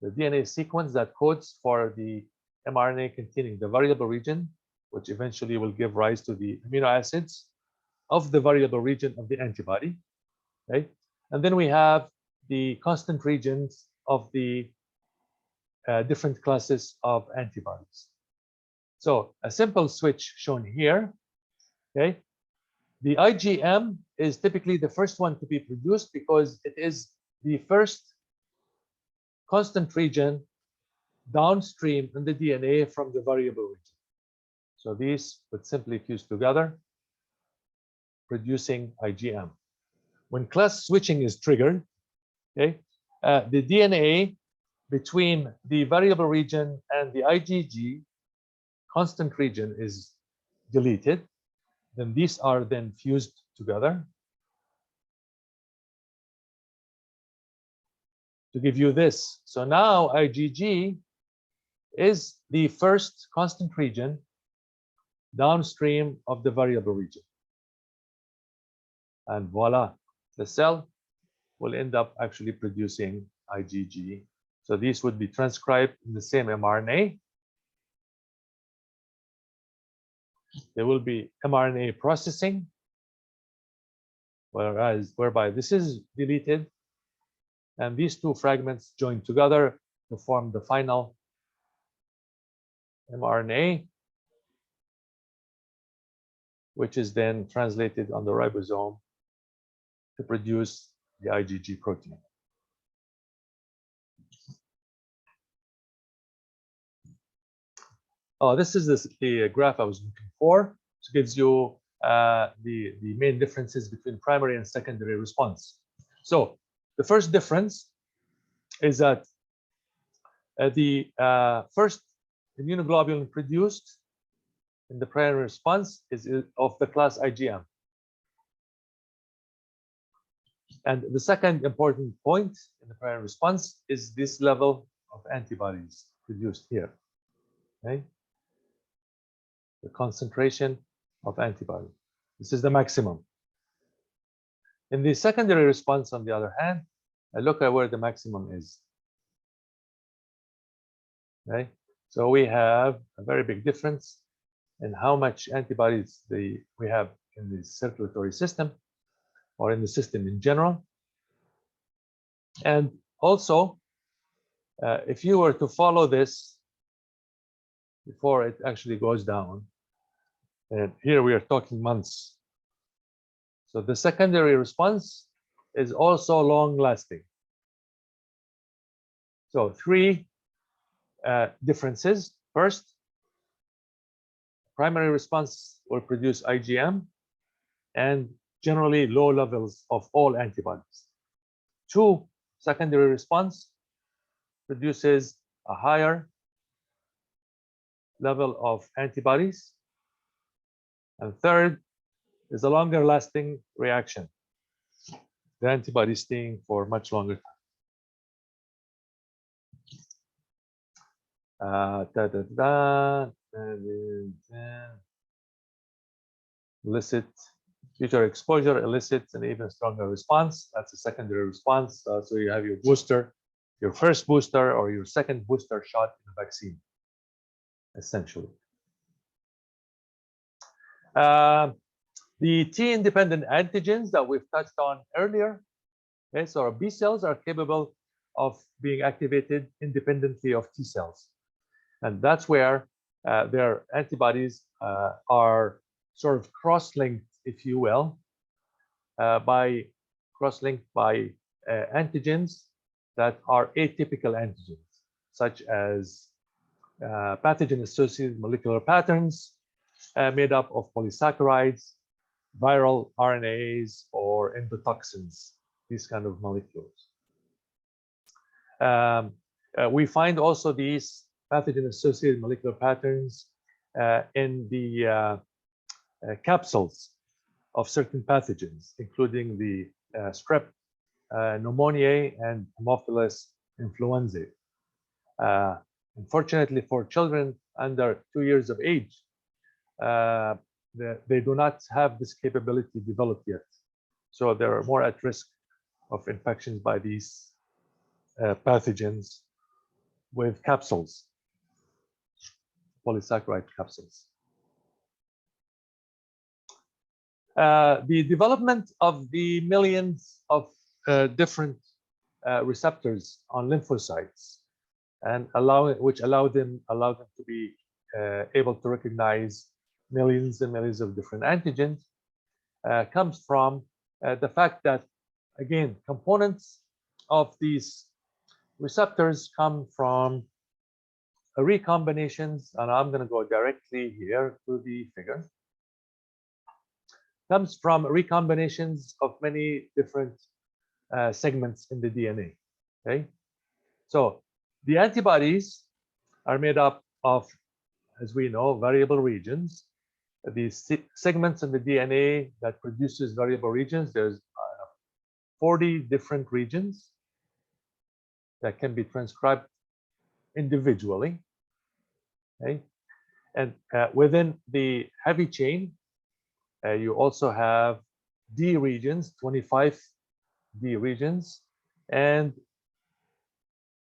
the DNA sequence that codes for the mRNA containing the variable region, which eventually will give rise to the amino acids of the variable region of the antibody. Okay, and then we have the constant regions of the different classes of antibodies. So a simple switch shown here. Okay, the IgM is typically the first one to be produced because it is the first constant region downstream in the DNA from the variable region. So these would simply fuse together, producing IgM. When class switching is triggered, okay, the DNA between the variable region and the IgG constant region is deleted. Then these are then fused together to give you this. So now IgG is the first constant region downstream of the variable region. And voila, the cell will end up actually producing IgG. So these would be transcribed in the same mRNA. There will be mRNA processing, whereby this is deleted, and these two fragments join together to form the final mRNA, which is then translated on the ribosome to produce the IgG protein. Oh, this is the graph I was looking for. It gives you the main differences between primary and secondary response. So the first difference is that the first immunoglobulin produced in the primary response is of the class IgM. And the second important point in the primary response is this level of antibodies produced here. Okay? The concentration of antibody. This is the maximum. In the secondary response, on the other hand, I look at where the maximum is. Okay? So we have a very big difference in how much antibodies we have in the circulatory system or in the system in general. And also, if you were to follow this before it actually goes down, and here we are talking months. So the secondary response is also long lasting. So three differences. First, primary response will produce IgM and generally low levels of all antibodies. Two, secondary response produces a higher level of antibodies. And third is a longer lasting reaction. The antibody staying for much longer time. Elicit future exposure elicits an even stronger response. That's a secondary response. So you have your booster, your first booster or your second booster shot in the vaccine, essentially. The T-independent antigens that we've touched on earlier, okay, so our B cells are capable of being activated independently of T cells. And that's where their antibodies are sort of cross-linked, if you will, by antigens that are atypical antigens, such as pathogen-associated molecular patterns made up of polysaccharides, viral RNAs, or endotoxins, these kind of molecules. We find also these pathogen-associated molecular patterns in the capsules of certain pathogens, including the strep pneumoniae and Haemophilus influenzae. Unfortunately, for children under 2 years of age, they do not have this capability developed yet. So they're more at risk of infections by these pathogens with capsules, polysaccharide capsules. The development of the millions of different receptors on lymphocytes and which allow them to be able to recognize millions and millions of different antigens comes from the fact that, again, components of these receptors come from recombinations, and I'm going to go directly here to the figure. Comes from recombinations of many different segments in the DNA. Okay, so the antibodies are made up of, as we know, variable regions. These segments in the DNA that produces variable regions, there's 40 different regions. that can be transcribed individually. Okay, and within the heavy chain, you also have D regions, 25 D regions, and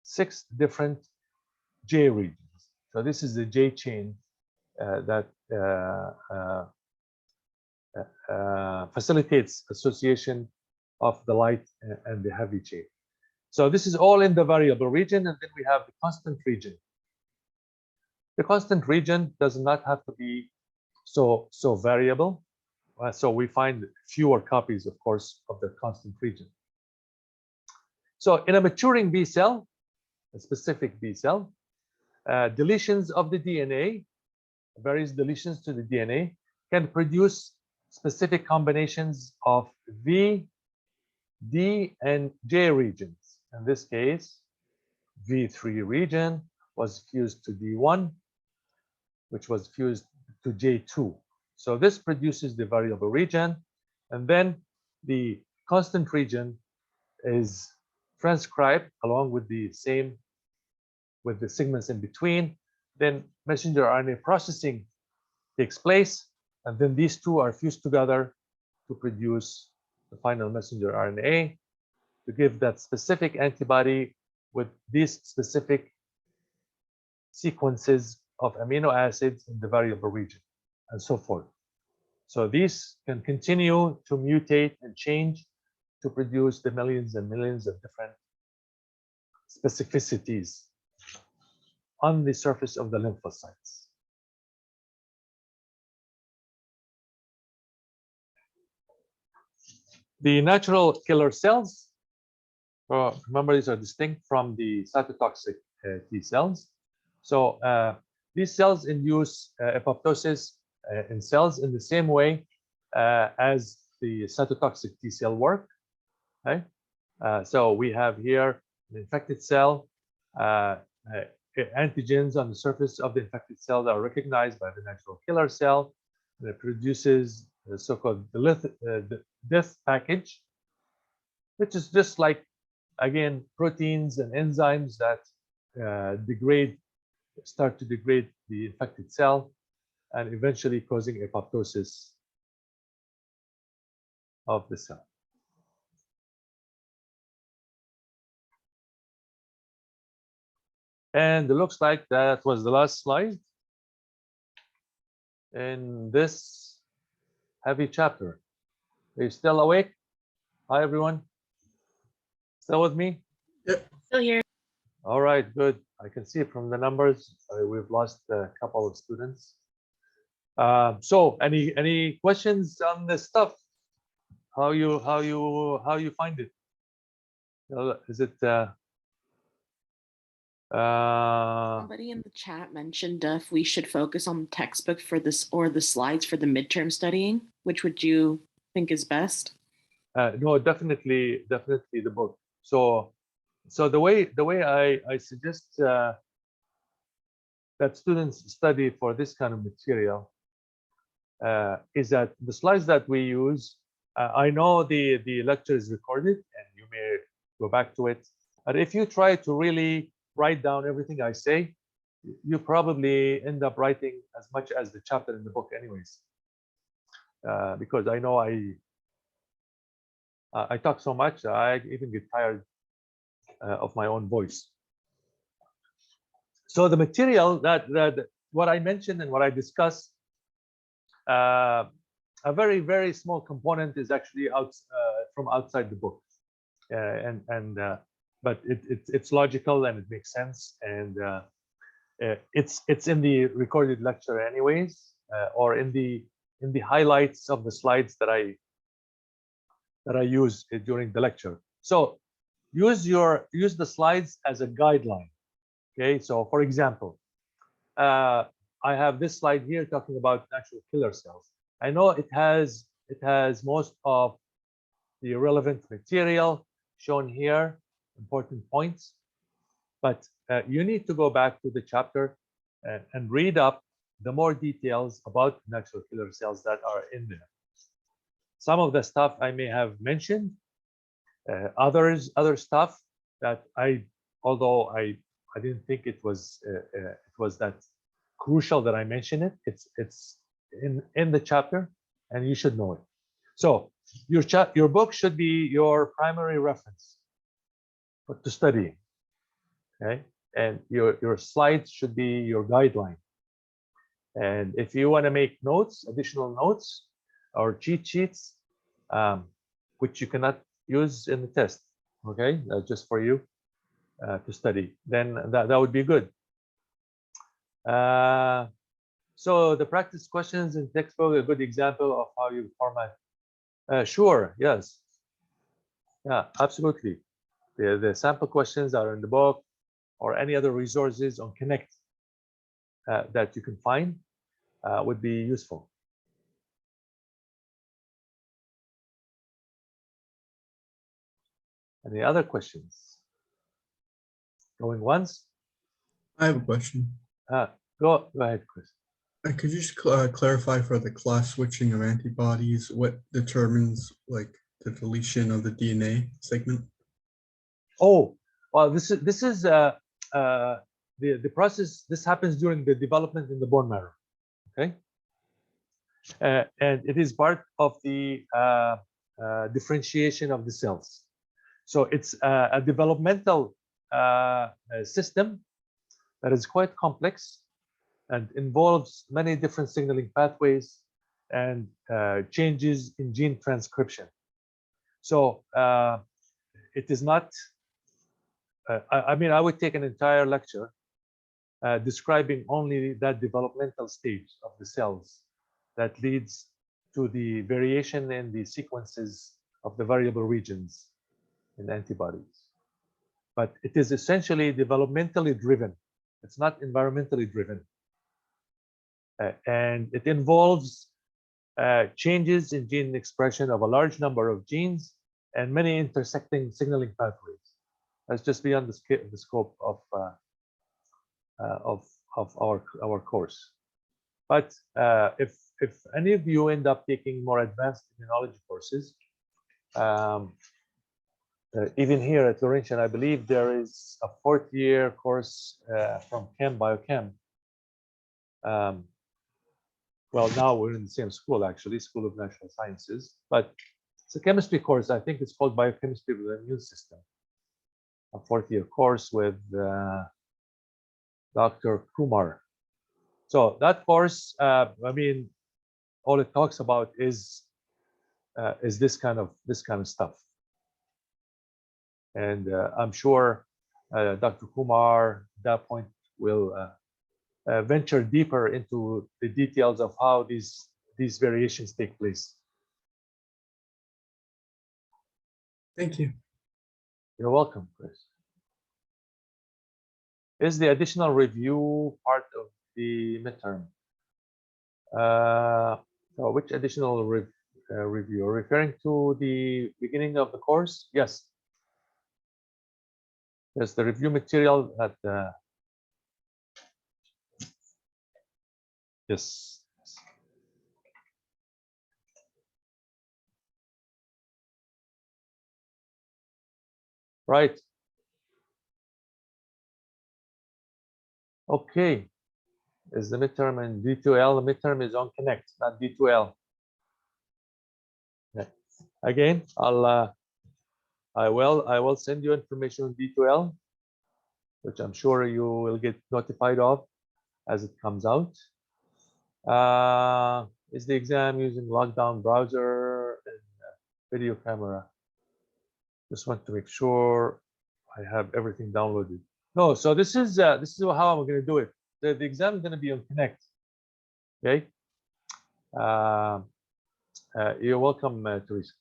6 different J regions. So this is the J chain that facilitates association of the light and the heavy chain. So this is all in the variable region, and then we have the constant region. The constant region does not have to be so variable. So we find fewer copies, of course, of the constant region. So in a maturing B cell, a specific B cell, deletions of the DNA, various deletions to the DNA, can produce specific combinations of V, D, and J regions. In this case, V3 region was fused to D1, which was fused to J2. So this produces the variable region, and then the constant region is transcribed along with the segments in between. Then messenger RNA processing takes place, and then these two are fused together to produce the final messenger RNA to give that specific antibody with these specific sequences of amino acids in the variable region, and so forth. So these can continue to mutate and change to produce the millions and millions of different specificities on the surface of the lymphocytes. The natural killer cells, remember, these are distinct from the cytotoxic T cells. So these cells induce apoptosis in cells in the same way as the cytotoxic T cell work. Okay? So we have here an infected cell. Antigens on the surface of the infected cell are recognized by the natural killer cell, and it produces the so-called death package, which is just like, again, proteins and enzymes that start to degrade the infected cell, and eventually causing apoptosis of the cell. And it looks like that was the last slide in this heavy chapter. Are you still awake? Hi, everyone. Still with me? Still here. All right, good. I can see from the numbers we've lost a couple of students. So any questions on this stuff? How you find it? Is it Somebody in the chat mentioned if we should focus on the textbook for this or the slides for the midterm studying. Which would you think is best? no, definitely the book. So the way I suggest that students study for this kind of material is that the slides that we use, I know the lecture is recorded and you may go back to it, but if you try to really write down everything I say, you probably end up writing as much as the chapter in the book anyways, because I know I talk so much, I even get tired of my own voice. So the material that what I mentioned and what I discussed, a very small component is actually from outside the book, but it's logical and it makes sense, and it's in the recorded lecture anyways, or in the highlights of the slides that I use during the lecture. So use the slides as a guideline. Okay, so for example, I have this slide here talking about natural killer cells. I know it has most of the relevant material shown here, important points, but you need to go back to the chapter and read up the more details about natural killer cells that are in there. Some of the stuff I may have mentioned, other stuff that I although I didn't think it was that crucial that I mention it. It's in the chapter, and you should know it. So your book should be your primary reference to study. Okay, and your slides should be your guideline. And if you want to make notes, additional notes or cheat sheets, which you cannot use in the test, okay, just for you to study, then that would be good. So the practice questions in textbook, a good example of how you format. Sure, yes, yeah, absolutely. The sample questions are in the book or any other resources on Connect that you can find would be useful. Any other questions? Going once? I have a question. Go ahead, Chris. Could you just clarify for the class switching of antibodies, what determines like the deletion of the DNA segment? Oh, well, this is the process. This happens during the development in the bone marrow. Okay, and it is part of the differentiation of the cells. So it's a developmental system that is quite complex and involves many different signaling pathways and changes in gene transcription. So it is not, I mean, I would take an entire lecture describing only that developmental stage of the cells that leads to the variation in the sequences of the variable regions in antibodies. But it is essentially developmentally driven. It's not environmentally driven. And it involves changes in gene expression of a large number of genes and many intersecting signaling pathways. That's just beyond the scope of our course. But if any of you end up taking more advanced immunology courses, even here at Laurentian, I believe there is a 4th-year course from Chem Biochem. Well, now we're in the same school, actually, School of Natural Sciences, but it's a chemistry course. I think it's called Biochemistry of the Immune System, a 4th-year course with Dr. Kumar. So that course, I mean, all it talks about is this kind of stuff. And I'm sure Dr. Kumar at that point will venture deeper into the details of how these variations take place. Thank you. You're welcome, Chris. Is the additional review part of the midterm? So which additional review? Referring to the beginning of the course? Yes. Yes, the review material at yes. Right. Okay. Is the midterm in D2L? The midterm is on Connect, not D2L. Okay. Again, I will send you information on D2L, which I'm sure you will get notified of as it comes out. Is the exam using lockdown browser and video camera? Just want to make sure I have everything downloaded. No, so this is how I'm going to do it. The exam is going to be on Connect. Okay. You're welcome, Teresa.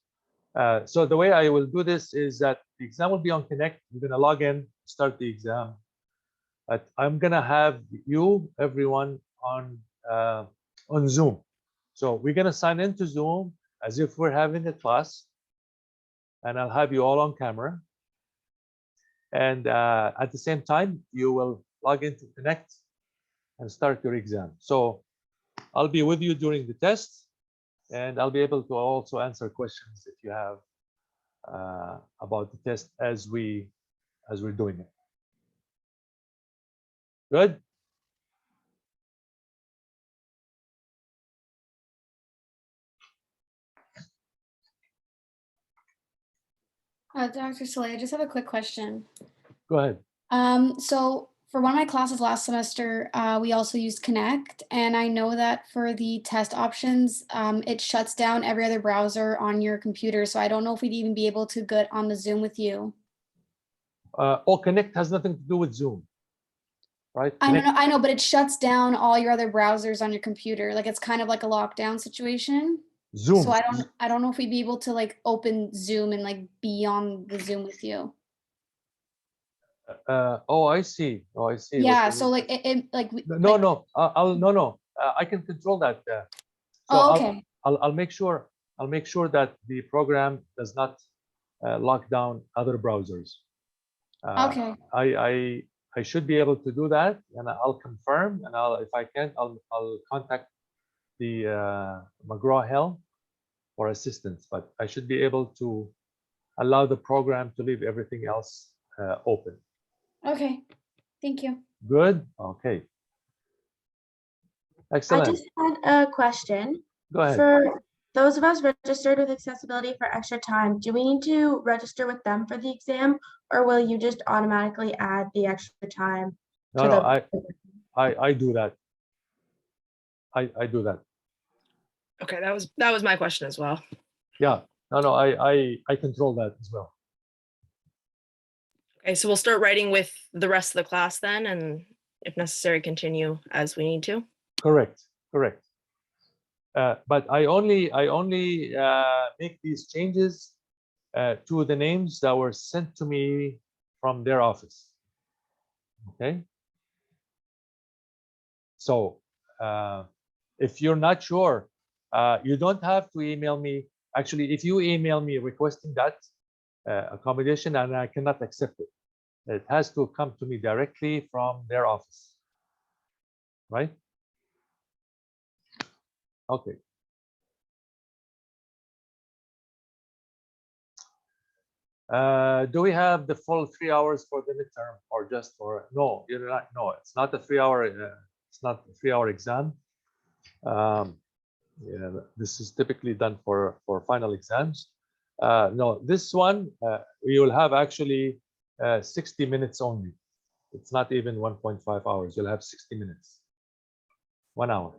So the way I will do this is that the exam will be on Connect. You're going to log in, start the exam. But I'm going to have you, everyone, on Zoom. So we're going to sign into Zoom as if we're having a class. And I'll have you all on camera. And at the same time, you will log into Connect and start your exam. So I'll be with you during the test, and I'll be able to also answer questions if you have about the test as we're doing it. Good. Dr. Saleh, I just have a quick question. Go ahead. So for one of my classes last semester, we also used Connect, and I know that for the test options, it shuts down every other browser on your computer. So I don't know if we'd even be able to get on the Zoom with you. Connect has nothing to do with Zoom, right? I know, but it shuts down all your other browsers on your computer. Like it's kind of like a lockdown situation. Zoom. So I don't know if we'd be able to like open Zoom and like be on the Zoom with you. Oh, I see. Oh, I see. Yeah. So like it like No, no. No. I can control that. So oh, okay. I'll make sure. I'll make sure that the program does not lock down other browsers. Okay. I should be able to do that, and I'll confirm. And if I can, I'll contact the McGraw-Hill for assistance. But I should be able to allow the program to leave everything else open. Okay. Thank you. Good. Okay. I Excellent. just had a question. Go ahead. For those of us registered with accessibility for extra time, do we need to register with them for the exam, or will you just automatically add the extra time? No, no, I do that. I do that. Okay, that was my question as well. Yeah. No, I control that as well. Okay, so we'll start writing with the rest of the class then, and if necessary, continue as we need to. Correct. But I only make these changes to the names that were sent to me from their office. Okay. So if you're not sure, you don't have to email me. Actually, if you email me requesting that accommodation, and I cannot accept it, it has to come to me directly from their office. Right? Okay. Do we have the full 3 hours for the midterm, or just for no? You're not. No, it's not a 3 hour. It's not a 3 hour exam. Yeah, this is typically done for final exams. No, this one we will have actually 60 minutes only. It's not even 1.5 hours. You'll have 60 minutes. 1 hour.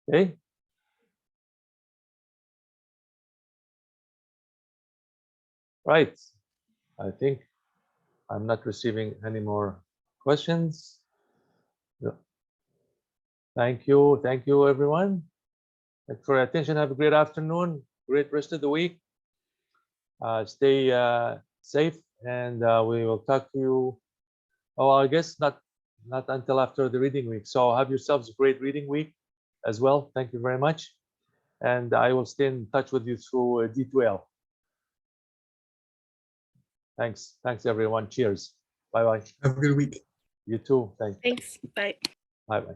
Okay. Right. I think I'm not receiving any more questions. Yeah. Thank you. Thank you, everyone. Thanks for your attention. Have a great afternoon. Great rest of the week. Stay safe, and we will talk to you. Oh, I guess not until after the reading week. So have yourselves a great reading week as well. Thank you very much. And I will stay in touch with you through D2L. Thanks. Thanks, everyone. Cheers. Bye-bye. Have a good week. You too. Thanks. Thanks. Bye. Bye-bye.